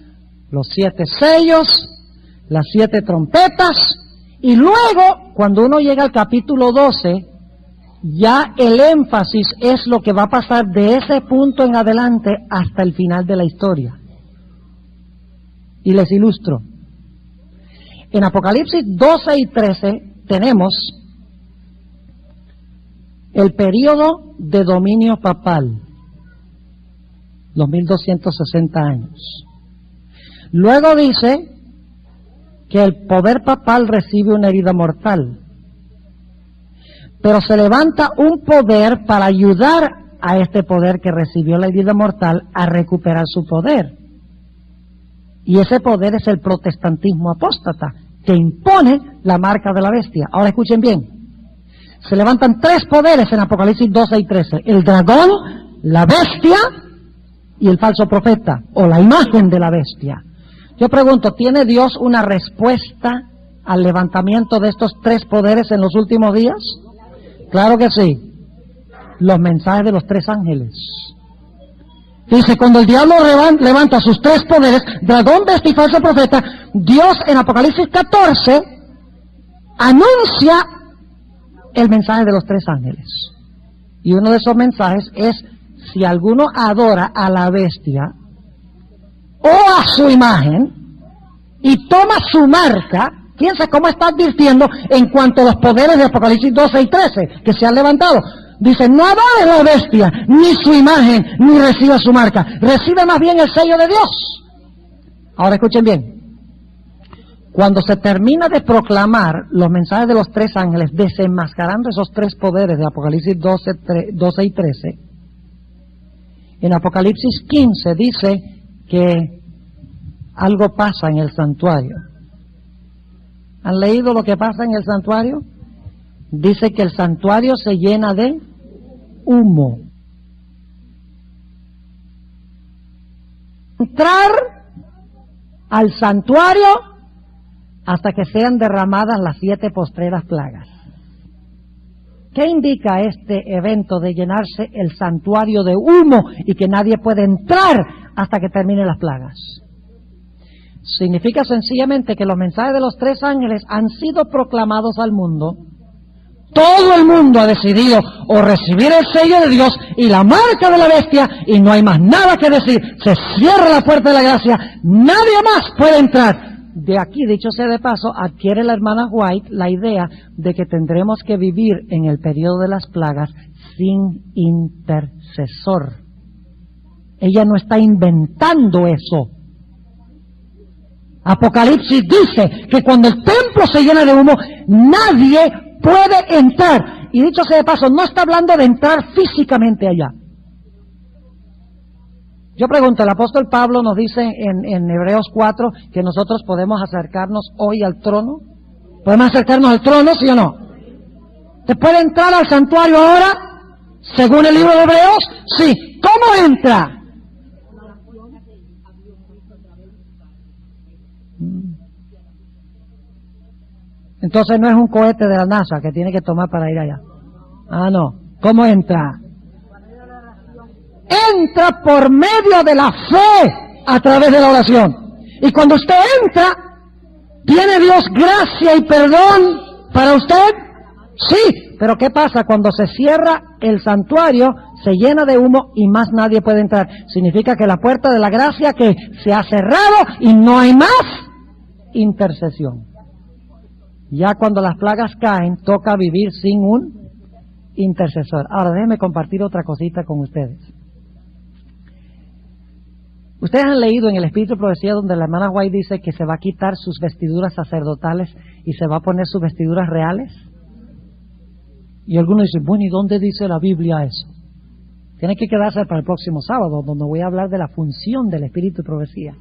los 7 sellos, las 7 trompetas, y luego, cuando uno llega al capítulo 12, ya el énfasis es lo que va a pasar de ese punto en adelante hasta el final de la historia. Y les ilustro. En Apocalipsis 12 y 13 tenemos el período de dominio papal, los 1260 años. Luego dice que el poder papal recibe una herida mortal, pero se levanta un poder para ayudar a este poder que recibió la herida mortal a recuperar su poder. Y ese poder es el protestantismo apóstata, que impone la marca de la bestia. Ahora escuchen bien. se levantan tres poderes en Apocalipsis 12 y 13. El dragón, la bestia y el falso profeta, o la imagen de la bestia. Yo pregunto, ¿tiene Dios una respuesta al levantamiento de estos tres poderes en los últimos días? Claro que sí. Los mensajes de los tres ángeles. Dice, cuando el diablo levanta sus tres poderes, dragón, bestia y falso profeta, Dios en Apocalipsis 14 anuncia el mensaje de los tres ángeles. Y uno de esos mensajes es, si alguno adora a la bestia o a su imagen y toma su marca, fíjense cómo está advirtiendo en cuanto a los poderes de Apocalipsis 12 y 13 que se han levantado. Dice, no adore la bestia, ni su imagen, ni reciba su marca. Recibe más bien el sello de Dios. Ahora escuchen bien. Cuando se termina de proclamar los mensajes de los tres ángeles, desenmascarando esos tres poderes de Apocalipsis 12 y 13, en Apocalipsis 15 dice que algo pasa en el santuario. ¿Han leído lo que pasa en el santuario? Dice que el santuario se llena de humo. Entrar al santuario hasta que sean derramadas las 7 postreras plagas. ¿Qué indica este evento de llenarse el santuario de humo y que nadie puede entrar hasta que terminen las plagas? Significa sencillamente que los mensajes de los tres ángeles han sido proclamados al mundo. Todo el mundo ha decidido o recibir el sello de Dios y la marca de la bestia, y no hay más nada que decir. Se cierra la puerta de la gracia, nadie más puede entrar. De aquí, dicho sea de paso, adquiere la hermana White la idea de que tendremos que vivir en el periodo de las plagas sin intercesor. Ella no está inventando eso. Apocalipsis dice que cuando el templo se llena de humo, nadie puede entrar. Y dicho sea de paso, no está hablando de entrar físicamente allá. Yo pregunto, el apóstol Pablo nos dice en Hebreos 4 que nosotros podemos acercarnos hoy al trono. ¿Podemos acercarnos al trono, sí o no? ¿Se puede entrar al santuario ahora? Según el libro de Hebreos, sí. ¿Cómo entra? Entonces no es un cohete de la NASA que tiene que tomar para ir allá. Ah, no. ¿Cómo entra? Entra por medio de la fe a través de la oración. Y cuando usted entra, ¿tiene Dios gracia y perdón para usted? Sí. Pero ¿qué pasa? Cuando se cierra el santuario, se llena de humo y más nadie puede entrar. Significa que la puerta de la gracia que se ha cerrado y no hay más intercesión. Ya cuando las plagas caen, toca vivir sin un intercesor. Ahora déjenme compartir otra cosita con ustedes. Ustedes han leído en el Espíritu de Profecía donde la hermana White dice que se va a quitar sus vestiduras sacerdotales y se va a poner sus vestiduras reales. Y algunos dicen, bueno, ¿y dónde dice la Biblia eso? Tiene que quedarse para el próximo sábado, donde voy a hablar de la función del Espíritu de Profecía.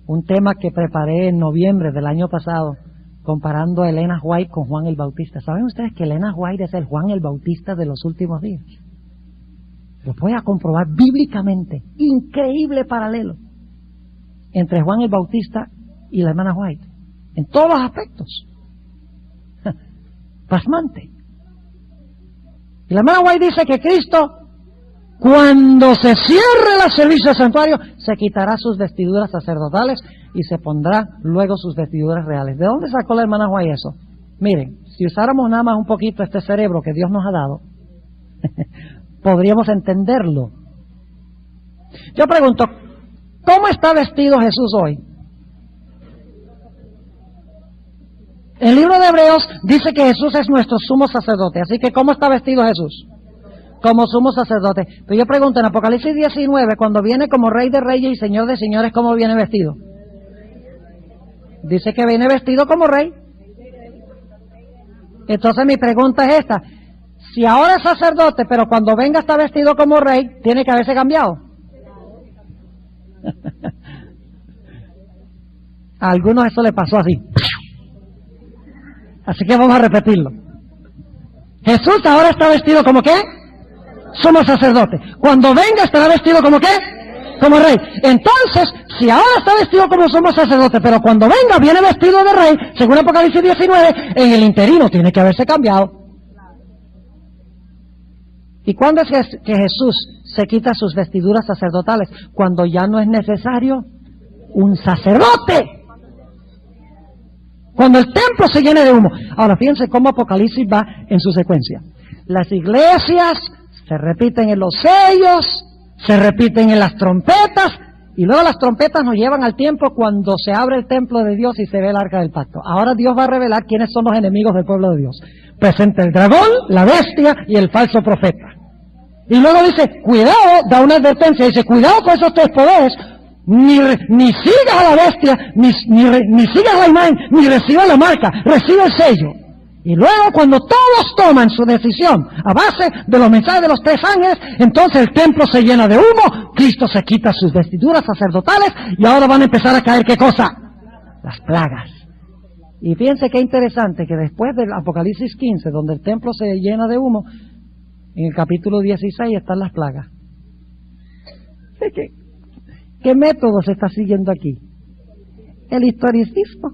Un tema que preparé en noviembre del año pasado, comparando a Elena White con Juan el Bautista. ¿Saben ustedes que Elena White es el Juan el Bautista de los últimos días? Lo voy a comprobar bíblicamente. Increíble paralelo entre Juan el Bautista y la hermana White. En todos los aspectos. Pasmante. Y la hermana White dice que Cristo, cuando se cierre el servicio del santuario, se quitará sus vestiduras sacerdotales y se pondrá luego sus vestiduras reales. ¿De dónde sacó la hermana White eso? Miren, si usáramos nada más un poquito este cerebro que Dios nos ha dado, podríamos entenderlo. Yo pregunto, ¿cómo está vestido Jesús hoy? El libro de Hebreos dice que Jesús es nuestro sumo sacerdote, así que ¿cómo está vestido Jesús? Como sumo sacerdote. Pero yo pregunto, en Apocalipsis 19, cuando viene como Rey de Reyes y Señor de Señores, ¿cómo viene vestido? Dice que viene vestido como Rey. Entonces mi pregunta es esta: si ahora es sacerdote, pero cuando venga está vestido como Rey, ¿tiene que haberse cambiado? A algunos eso le pasó así. Así que vamos a repetirlo. Jesús ahora está vestido como ¿qué? Sumo sacerdote. Cuando venga estará vestido como ¿qué? Como rey. Entonces, si ahora está vestido como sumo sacerdote, pero cuando venga viene vestido de rey, según Apocalipsis 19, en el interino tiene que haberse cambiado. ¿Y cuándo es que Jesús se quita sus vestiduras sacerdotales? Cuando ya no es necesario un sacerdote. Cuando el templo se llene de humo. Ahora, fíjense cómo Apocalipsis va en su secuencia. Las iglesias se repiten en los sellos, se repiten en las trompetas, y luego las trompetas nos llevan al tiempo cuando se abre el templo de Dios y se ve el arca del pacto. Ahora Dios va a revelar quiénes son los enemigos del pueblo de Dios. Presenta el dragón, la bestia y el falso profeta. Y luego dice, cuidado, da una advertencia, dice, cuidado con esos tres poderes, ni sigas a la bestia, ni sigas la imagen, ni recibas la marca, recibe el sello. Y luego cuando todos toman su decisión a base de los mensajes de los tres ángeles, entonces el templo se llena de humo, Cristo se quita sus vestiduras sacerdotales y ahora van a empezar a caer ¿qué cosa? Las plagas. Y fíjense qué interesante que después del Apocalipsis 15, donde el templo se llena de humo, en el capítulo 16 están las plagas. ¿Qué método se está siguiendo aquí? El historicismo.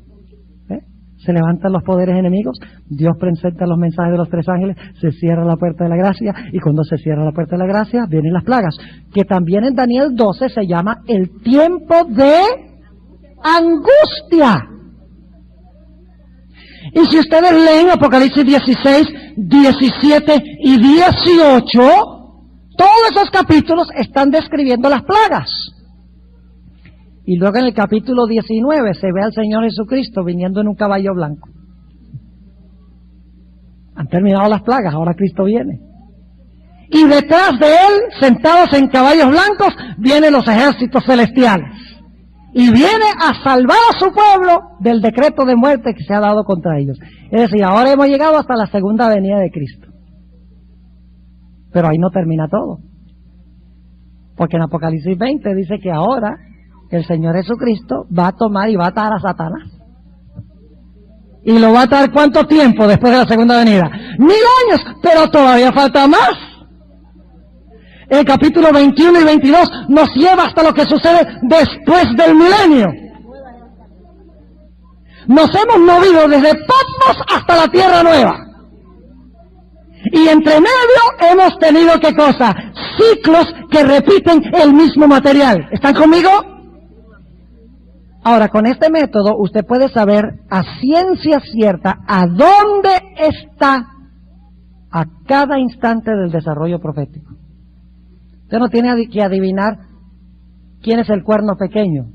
Se levantan los poderes enemigos, Dios presenta los mensajes de los tres ángeles, se cierra la puerta de la gracia, y cuando se cierra la puerta de la gracia, vienen las plagas, que también en Daniel 12 se llama el tiempo de angustia. Y si ustedes leen Apocalipsis 16, 17 y 18, todos esos capítulos están describiendo las plagas. Y luego en el capítulo 19 se ve al Señor Jesucristo viniendo en un caballo blanco. Han terminado las plagas, ahora Cristo viene. Y detrás de Él, sentados en caballos blancos, vienen los ejércitos celestiales. Y viene a salvar a su pueblo del decreto de muerte que se ha dado contra ellos. Es decir, ahora hemos llegado hasta la segunda venida de Cristo. Pero ahí no termina todo. Porque en Apocalipsis 20 dice que ahora el Señor Jesucristo va a tomar y va a atar a Satanás. ¿Y lo va a atar cuánto tiempo después de la segunda venida? 1000 años, pero todavía falta más. El capítulo 21 y 22 nos lleva hasta lo que sucede después del milenio. Nos hemos movido desde Patmos hasta la Tierra Nueva. Y entre medio hemos tenido, ¿qué cosa? Ciclos que repiten el mismo material. ¿Están conmigo? Ahora, con este método usted puede saber a ciencia cierta a dónde está a cada instante del desarrollo profético. Usted no tiene que adivinar quién es el cuerno pequeño.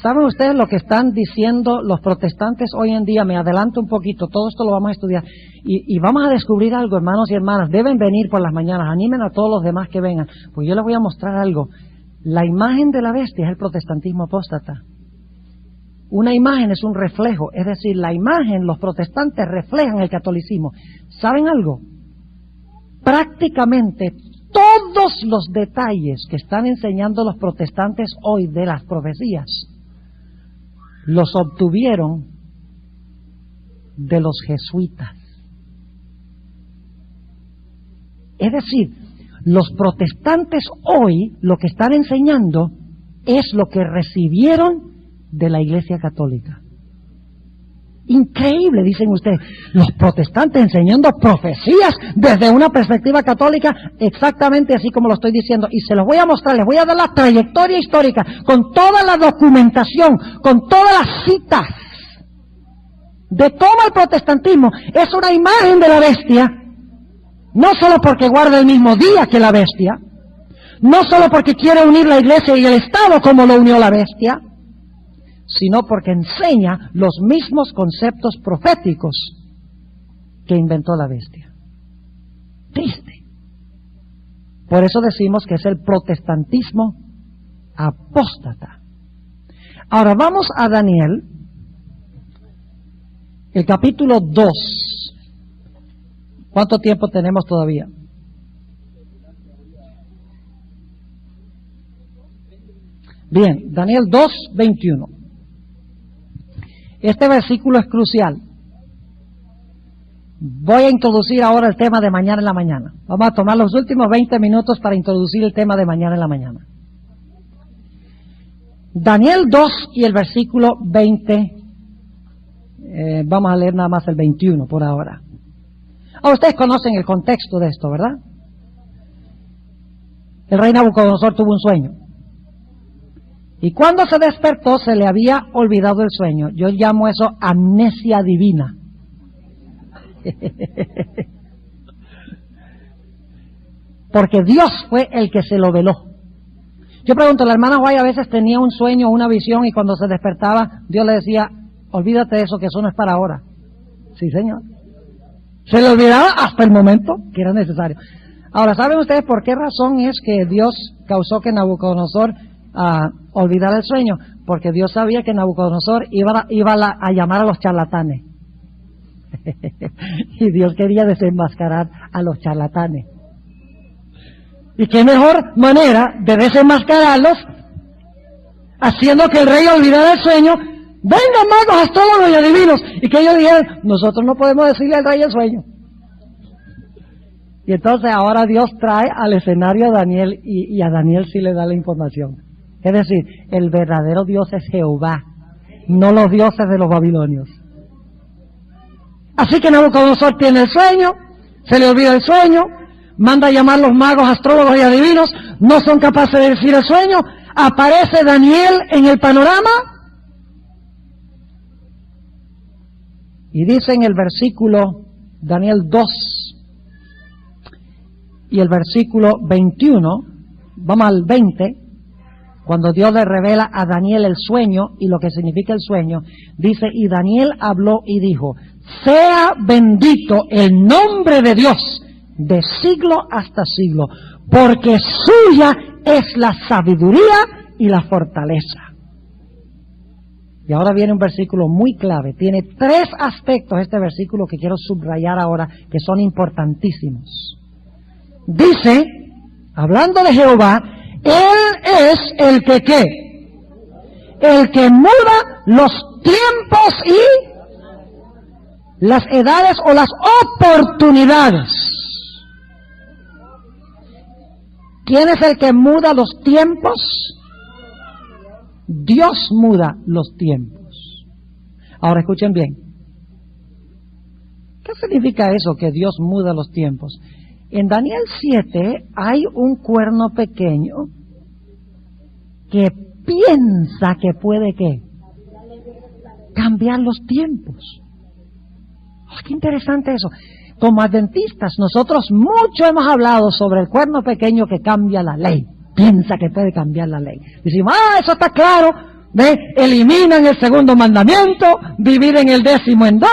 ¿Saben ustedes lo que están diciendo los protestantes hoy en día? Me adelanto un poquito, todo esto lo vamos a estudiar. Y vamos a descubrir algo, hermanos y hermanas. Deben venir por las mañanas, animen a todos los demás que vengan, pues yo les voy a mostrar algo. La imagen de la bestia es el protestantismo apóstata. Una imagen es un reflejo, es decir, la imagen, los protestantes reflejan el catolicismo. ¿Saben algo? Prácticamente todos los detalles que están enseñando los protestantes hoy de las profecías los obtuvieron de los jesuitas. Es decir, los protestantes hoy lo que están enseñando es lo que recibieron de la Iglesia Católica. Increíble, dicen ustedes, los protestantes enseñando profecías desde una perspectiva católica, exactamente así como lo estoy diciendo. Y se los voy a mostrar, les voy a dar la trayectoria histórica, con toda la documentación, con todas las citas de todo el protestantismo. Es una imagen de la bestia. No solo porque guarda el mismo día que la bestia, no solo porque quiere unir la iglesia y el Estado como lo unió la bestia, sino porque enseña los mismos conceptos proféticos que inventó la bestia. Triste. Por eso decimos que es el protestantismo apóstata. Ahora vamos a Daniel, el capítulo 2. ¿Cuánto tiempo tenemos todavía? Bien, Daniel 2:21. Este versículo es crucial. Voy a introducir ahora el tema de mañana en la mañana. Vamos a tomar los últimos 20 minutos para introducir el tema de mañana en la mañana. Daniel 2 y el versículo 20. Vamos a leer nada más el 21 por ahora. Ustedes conocen el contexto de esto, ¿verdad? El rey Nabucodonosor tuvo un sueño. Y cuando se despertó se le había olvidado el sueño. Yo llamo eso amnesia divina. Porque Dios fue el que se lo veló. Yo pregunto, la hermana Guay a veces tenía un sueño o una visión y cuando se despertaba Dios le decía, olvídate de eso, que eso no es para ahora. Sí, señor. Se le olvidaba hasta el momento que era necesario. Ahora, ¿saben ustedes por qué razón es que Dios causó que Nabucodonosor olvidara el sueño? Porque Dios sabía que Nabucodonosor iba a llamar a los charlatanes. Y Dios quería desenmascarar a los charlatanes. ¿Y qué mejor manera de desenmascararlos? Haciendo que el rey olvidara el sueño. Vengan magos, astrólogos y adivinos. Y que ellos dijeran, nosotros no podemos decirle al rey el sueño. Y entonces ahora Dios trae al escenario a Daniel y a Daniel sí le da la información. Es decir, el verdadero Dios es Jehová, no los dioses de los babilonios. Así que Nabucodonosor tiene el sueño, se le olvida el sueño, manda a llamar los magos, astrólogos y adivinos, no son capaces de decir el sueño, aparece Daniel en el panorama y dice en el versículo Daniel 2 y el versículo 21, vamos al 20, cuando Dios le revela a Daniel el sueño y lo que significa el sueño, dice, y Daniel habló y dijo, sea bendito el nombre de Dios de siglo hasta siglo, porque suya es la sabiduría y la fortaleza. Y ahora viene un versículo muy clave, tiene 3 aspectos este versículo que quiero subrayar ahora, que son importantísimos. Dice, hablando de Jehová, Él es el que ¿qué? El que muda los tiempos y las edades o las oportunidades. ¿Quién es el que muda los tiempos? Dios muda los tiempos. Ahora escuchen bien. ¿Qué significa eso, que Dios muda los tiempos? En Daniel 7 hay un cuerno pequeño que piensa que puede ¿qué? Cambiar los tiempos. ¡Qué interesante eso! Como adventistas, nosotros mucho hemos hablado sobre el cuerno pequeño que cambia la ley. Piensa que puede cambiar la ley. Decimos, eso está claro. ¿Ve? Eliminan el segundo mandamiento, dividen el 10º en 2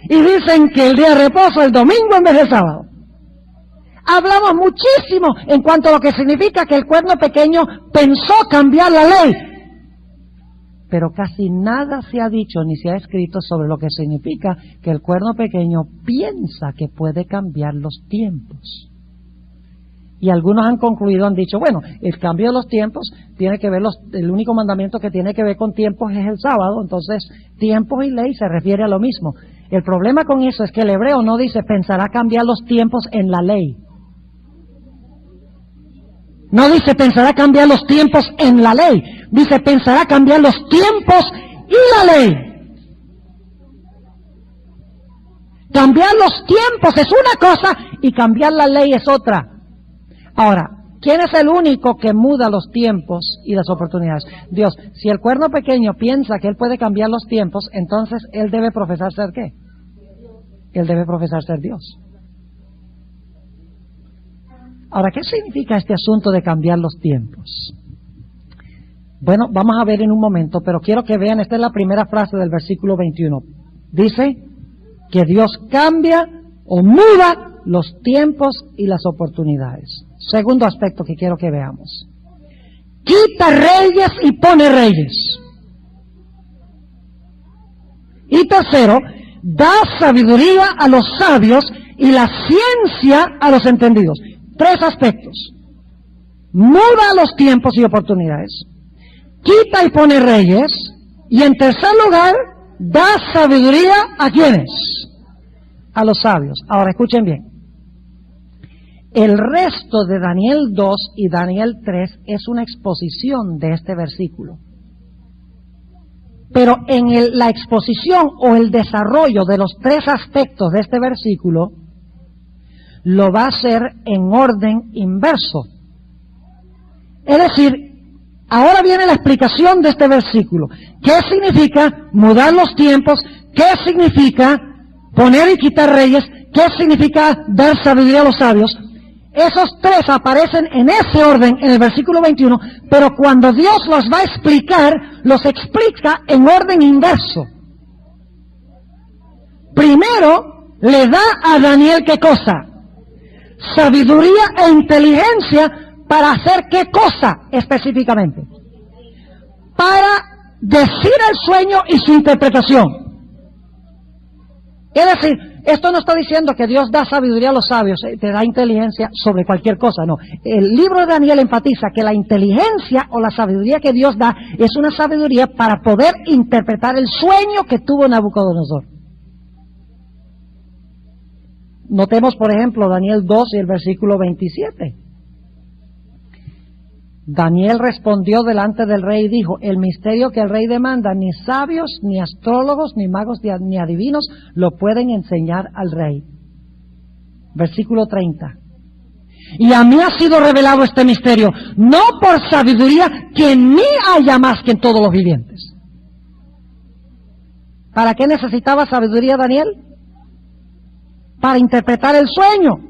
y dicen que el día de reposo es el domingo en vez del sábado. Hablamos muchísimo en cuanto a lo que significa que el cuerno pequeño pensó cambiar la ley. Pero casi nada se ha dicho ni se ha escrito sobre lo que significa que el cuerno pequeño piensa que puede cambiar los tiempos. Y algunos han concluido, han dicho, bueno, el cambio de los tiempos tiene que ver, el único mandamiento que tiene que ver con tiempos es el sábado, entonces tiempos y ley se refiere a lo mismo. El problema con eso es que el hebreo no dice pensará cambiar los tiempos en la ley. No dice pensará cambiar los tiempos en la ley, dice pensará cambiar los tiempos y la ley. Cambiar los tiempos es una cosa y cambiar la ley es otra. Ahora, ¿quién es el único que muda los tiempos y las oportunidades? Dios. Si el cuerno pequeño piensa que él puede cambiar los tiempos, entonces él debe profesar ser ¿qué? Él debe profesar ser Dios. Ahora, ¿qué significa este asunto de cambiar los tiempos? Bueno, vamos a ver en un momento, pero quiero que vean, esta es la primera frase del versículo 21. Dice que Dios cambia o muda los tiempos y las oportunidades. Segundo aspecto que quiero que veamos. Quita reyes y pone reyes. Y tercero, da sabiduría a los sabios y la ciencia a los entendidos. 3 aspectos. Muda los tiempos y oportunidades. Quita y pone reyes. Y en tercer lugar, da sabiduría a ¿quiénes? a los sabios. Ahora escuchen bien. El resto de Daniel 2 y Daniel 3 es una exposición de este versículo. Pero en la exposición o el desarrollo de los tres aspectos de este versículo lo va a hacer en orden inverso. Es decir, ahora viene la explicación de este versículo. ¿Qué significa mudar los tiempos? ¿Qué significa poner y quitar reyes? ¿Qué significa dar sabiduría a los sabios? Esos tres aparecen en ese orden en el versículo 21, pero cuando Dios los va a explicar, los explica en orden inverso. Primero, le da a Daniel ¿qué cosa? Sabiduría e inteligencia para hacer ¿qué cosa específicamente? Para decir el sueño y su interpretación. Es decir, esto no está diciendo que Dios da sabiduría a los sabios, te da inteligencia sobre cualquier cosa, no. El libro de Daniel enfatiza que la inteligencia o la sabiduría que Dios da es una sabiduría para poder interpretar el sueño que tuvo Nabucodonosor. Notemos, por ejemplo, Daniel 2 y el versículo 27. Daniel respondió delante del rey y dijo, el misterio que el rey demanda, ni sabios, ni astrólogos, ni magos, ni adivinos lo pueden enseñar al rey. Versículo 30. Y a mí ha sido revelado este misterio, no por sabiduría que en mí haya más que en todos los vivientes. ¿Para qué necesitaba sabiduría Daniel? Para interpretar el sueño.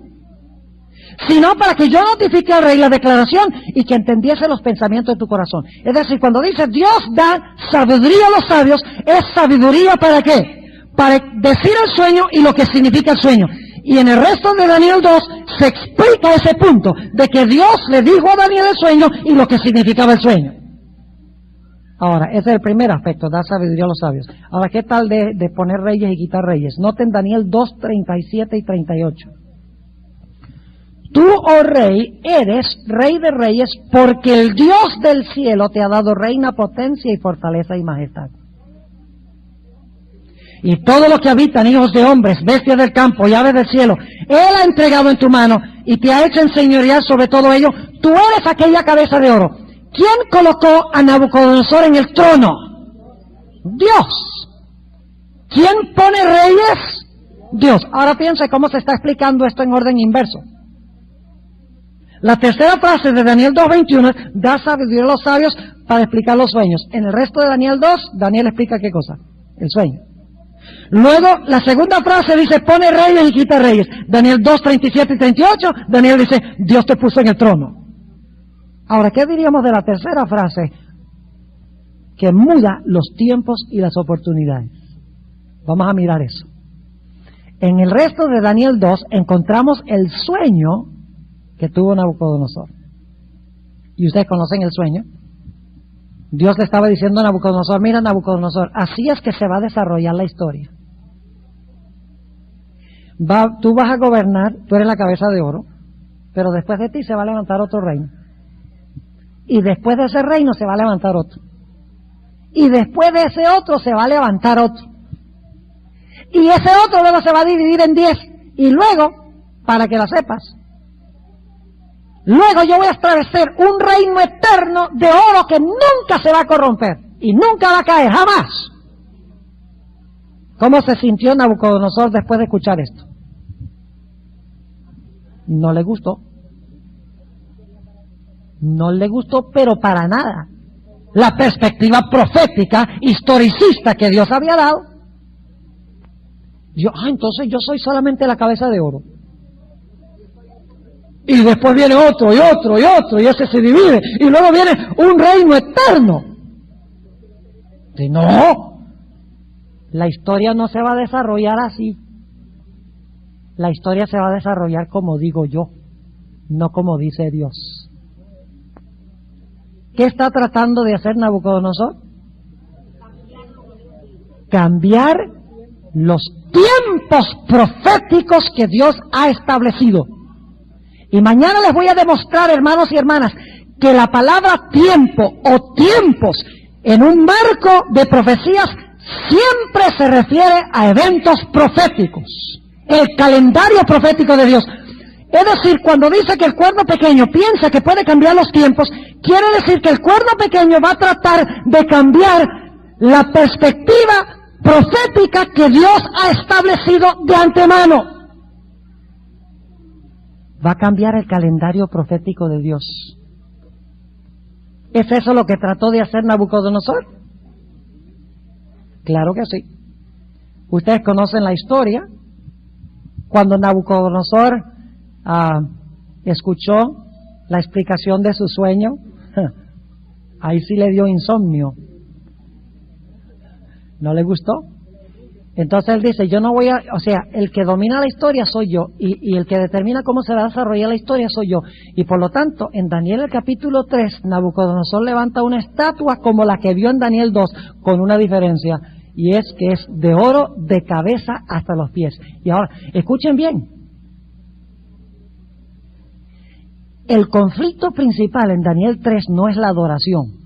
Sino para que yo notifique al rey la declaración y que entendiese los pensamientos de tu corazón. Es decir, cuando dice Dios da sabiduría a los sabios, es sabiduría ¿para qué? Para decir el sueño y lo que significa el sueño. Y en el resto de Daniel 2 se explica ese punto de que Dios le dijo a Daniel el sueño y lo que significaba el sueño. Ahora, ese es el primer aspecto, da sabiduría a los sabios. Ahora, ¿qué tal de poner reyes y quitar reyes? Noten Daniel 2, 37 y 38. Tú, oh rey, eres rey de reyes, porque el Dios del cielo te ha dado reina, potencia y fortaleza y majestad. Y todo lo que habitan, hijos de hombres, bestias del campo y aves del cielo, Él ha entregado en tu mano y te ha hecho enseñorear sobre todo ello. Tú eres aquella cabeza de oro. ¿Quién colocó a Nabucodonosor en el trono? Dios. ¿Quién pone reyes? Dios. Ahora piensa cómo se está explicando esto en orden inverso. La tercera frase de Daniel 2.21 es, da sabiduría a los sabios para explicar los sueños. En el resto de Daniel 2, Daniel explica ¿qué cosa? El sueño. Luego, la segunda frase dice, pone reyes y quita reyes. Daniel 2, 37 y 38, Daniel dice, Dios te puso en el trono. Ahora, ¿qué diríamos de la tercera frase? Que muda los tiempos y las oportunidades. Vamos a mirar eso. En el resto de Daniel 2 encontramos el sueño que tuvo Nabucodonosor. Y ustedes conocen el sueño. Dios le estaba diciendo a Nabucodonosor, mira Nabucodonosor, así es que se va a desarrollar la historia. Tú vas a gobernar, tú eres la cabeza de oro, pero después de ti se va a levantar otro reino. Y después de ese reino se va a levantar otro. Y después de ese otro se va a levantar otro. Y ese otro luego se va a dividir en 10. Y luego, para que la sepas, luego yo voy a establecer un reino eterno de oro que nunca se va a corromper y nunca va a caer, jamás. ¿Cómo se sintió Nabucodonosor después de escuchar esto? No le gustó. No le gustó, pero para nada. La perspectiva profética, historicista que Dios había dado. Entonces yo soy solamente la cabeza de oro. Y después viene otro, y otro, y otro, y ese se divide. Y luego viene un reino eterno. Y no, la historia no se va a desarrollar así. La historia se va a desarrollar como digo yo, no como dice Dios. ¿Qué está tratando de hacer Nabucodonosor? Cambiar los tiempos proféticos que Dios ha establecido. Y mañana les voy a demostrar, hermanos y hermanas, que la palabra tiempo o tiempos en un marco de profecías siempre se refiere a eventos proféticos. el calendario profético de Dios. Es decir, cuando dice que el cuerno pequeño piensa que puede cambiar los tiempos, quiere decir que el cuerno pequeño va a tratar de cambiar la perspectiva profética que Dios ha establecido de antemano. Va a cambiar el calendario profético de Dios. ¿Es eso lo que trató de hacer Nabucodonosor? Claro que sí. Ustedes conocen la historia. Cuando Nabucodonosor escuchó la explicación de su sueño, ahí sí le dio insomnio. ¿No le gustó? Entonces él dice, yo no voy a, o sea, el que domina la historia soy yo, y el que determina cómo se va a desarrollar la historia soy yo. Y por lo tanto, en Daniel el capítulo 3, Nabucodonosor levanta una estatua como la que vio en Daniel 2, con una diferencia, y es que es de oro de cabeza hasta los pies. Y ahora, escuchen bien, el conflicto principal en Daniel 3 no es la adoración.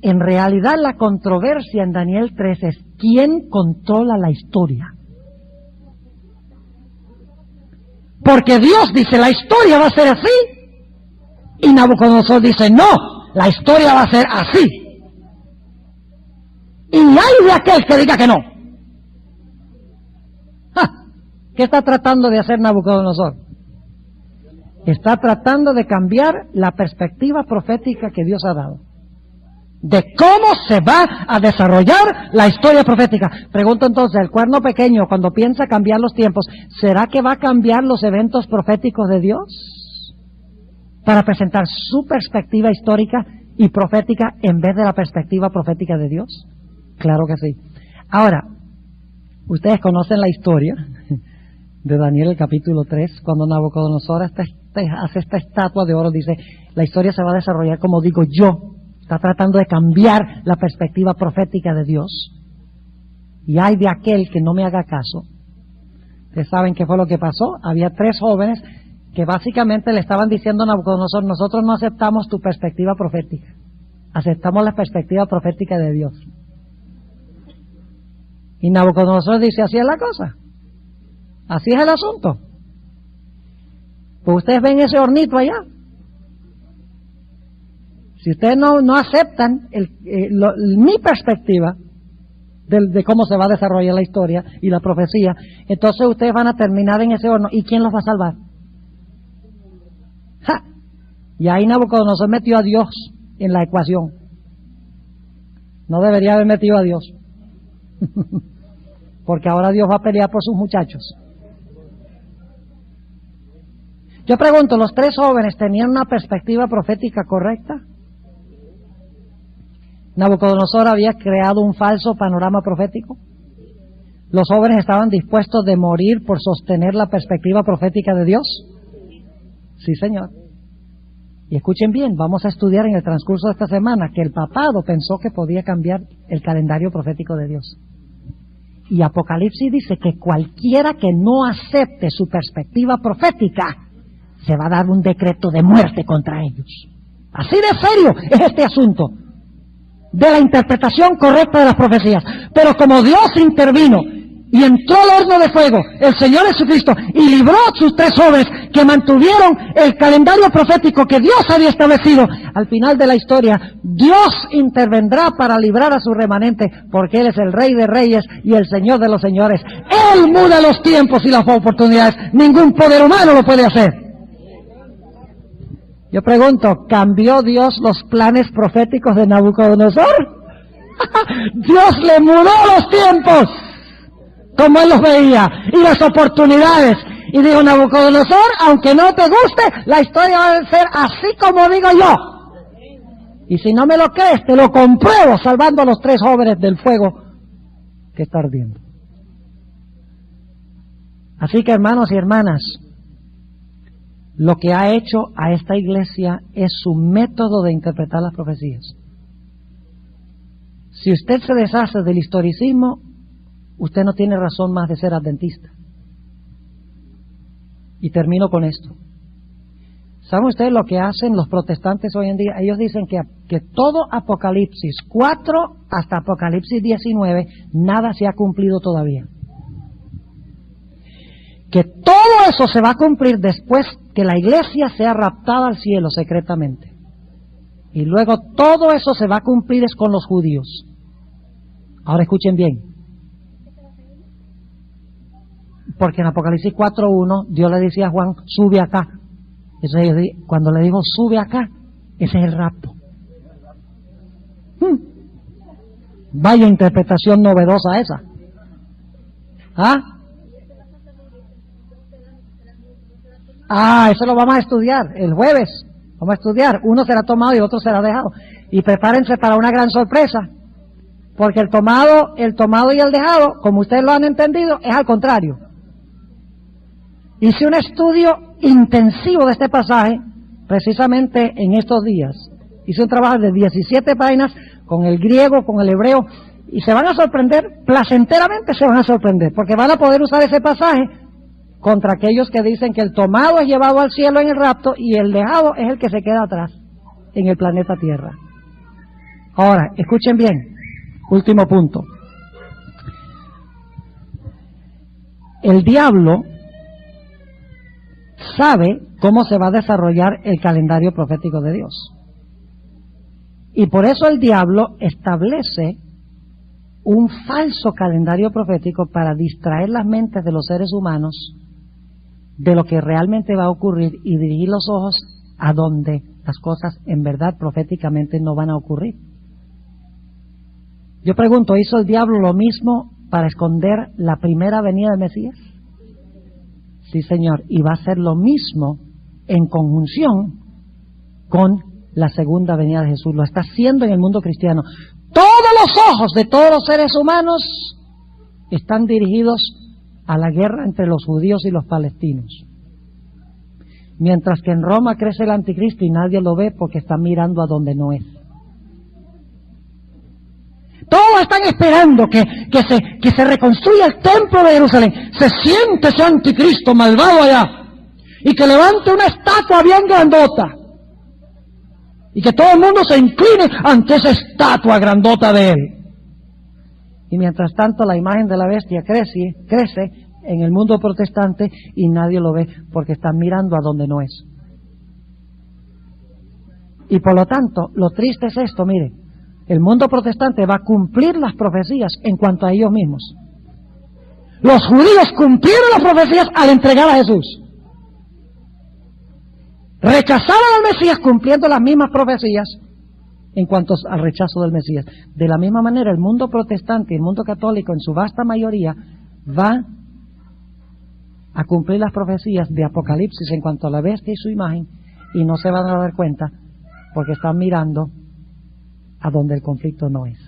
En realidad la controversia en Daniel 3 es quién controla la historia. Porque Dios dice la historia va a ser así y Nabucodonosor dice no, la historia va a ser así. Y hay de aquel que diga que no. ¿Qué está tratando de hacer Nabucodonosor? Está tratando de cambiar la perspectiva profética que Dios ha dado, de cómo se va a desarrollar la historia profética. Pregunto entonces, el cuerno pequeño, cuando piensa cambiar los tiempos, ¿será que va a cambiar los eventos proféticos de Dios para presentar su perspectiva histórica y profética en vez de la perspectiva profética de Dios? Claro que sí. Ahora, ustedes conocen la historia de Daniel el capítulo 3, cuando Nabucodonosor hace esta estatua de oro, dice, la historia se va a desarrollar como digo yo. Está tratando de cambiar la perspectiva profética de Dios. Y hay de aquel que no me haga caso. Ustedes saben qué fue lo que pasó. Había 3 jóvenes que básicamente le estaban diciendo a Nabucodonosor, nosotros no aceptamos tu perspectiva profética. Aceptamos la perspectiva profética de Dios. Y Nabucodonosor dice, así es la cosa. Así es el asunto. Pues ustedes ven ese hornito allá. Si ustedes no aceptan mi perspectiva de cómo se va a desarrollar la historia y la profecía, entonces ustedes van a terminar en ese horno. ¿Y quién los va a salvar? ¡Ja! Y ahí Nabucodonosor metió a Dios en la ecuación. No debería haber metido a Dios. Porque ahora Dios va a pelear por sus muchachos. Yo pregunto, ¿los 3 jóvenes tenían una perspectiva profética correcta? Nabucodonosor había creado un falso panorama profético. ¿Los jóvenes estaban dispuestos de morir por sostener la perspectiva profética de Dios? Sí, señor. Y escuchen bien, vamos a estudiar en el transcurso de esta semana que el papado pensó que podía cambiar el calendario profético de Dios. Y Apocalipsis dice que cualquiera que no acepte su perspectiva profética, se va a dar un decreto de muerte contra ellos. Así de serio es este asunto de la interpretación correcta de las profecías. Pero como Dios intervino y entró al horno de fuego, el Señor Jesucristo, y libró a sus 3 jóvenes que mantuvieron el calendario profético que Dios había establecido, al final de la historia, Dios intervendrá para librar a su remanente, porque Él es el Rey de Reyes y el Señor de los Señores. Él muda los tiempos y las oportunidades. Ningún poder humano lo puede hacer. Yo pregunto, ¿cambió Dios los planes proféticos de Nabucodonosor? Dios le mudó los tiempos, como Él los veía, y las oportunidades. Y dijo, Nabucodonosor, aunque no te guste, la historia va a ser así como digo yo. Y si no me lo crees, te lo compruebo salvando a los 3 jóvenes del fuego que está ardiendo. Así que, hermanos y hermanas, lo que ha hecho a esta iglesia es su método de interpretar las profecías. Si usted se deshace del historicismo, usted no tiene razón más de ser adventista. Y termino con esto. ¿Saben ustedes lo que hacen los protestantes hoy en día? Ellos dicen que todo Apocalipsis 4 hasta Apocalipsis 19, nada se ha cumplido todavía. que todo eso se va a cumplir después que la iglesia sea raptada al cielo secretamente. Y luego todo eso se va a cumplir es con los judíos. Ahora escuchen bien. Porque en Apocalipsis 4.1 Dios le decía a Juan, sube acá. Entonces, cuando le digo sube acá, ese es el rapto. Vaya interpretación novedosa esa. Eso lo vamos a estudiar el jueves. Vamos a estudiar. Uno será tomado y otro será dejado. Y prepárense para una gran sorpresa. Porque el tomado y el dejado, como ustedes lo han entendido, es al contrario. Hice un estudio intensivo de este pasaje, precisamente en estos días. Hice un trabajo de 17 páginas con el griego, con el hebreo, y se van a sorprender, placenteramente se van a sorprender, porque van a poder usar ese pasaje contra aquellos que dicen que el tomado es llevado al cielo en el rapto y el dejado es el que se queda atrás en el planeta Tierra. Ahora, escuchen bien, último punto. El diablo sabe cómo se va a desarrollar el calendario profético de Dios. Y por eso el diablo establece un falso calendario profético para distraer las mentes de los seres humanos de lo que realmente va a ocurrir y dirigir los ojos a donde las cosas en verdad proféticamente no van a ocurrir. Yo pregunto, ¿hizo el diablo lo mismo para esconder la primera venida del Mesías? Sí, Señor, y va a ser lo mismo en conjunción con la segunda venida de Jesús. Lo está haciendo en el mundo cristiano. Todos los ojos de todos los seres humanos están dirigidos a la guerra entre los judíos y los palestinos. Mientras que en Roma crece el anticristo y nadie lo ve porque están mirando a donde no es. Todos están esperando que se reconstruya el templo de Jerusalén. Se siente ese anticristo malvado allá. Y que levante una estatua bien grandota. Y que todo el mundo se incline ante esa estatua grandota de él. Y mientras tanto la imagen de la bestia crece en el mundo protestante y nadie lo ve porque están mirando a donde no es. Y por lo tanto, lo triste es esto, mire. El mundo protestante va a cumplir las profecías en cuanto a ellos mismos. Los judíos cumplieron las profecías al entregar a Jesús. Rechazaron al Mesías cumpliendo las mismas profecías en cuanto al rechazo del Mesías. De la misma manera, el mundo protestante y el mundo católico en su vasta mayoría va a cumplir las profecías de Apocalipsis en cuanto a la bestia y su imagen y no se van a dar cuenta porque están mirando a donde el conflicto no es.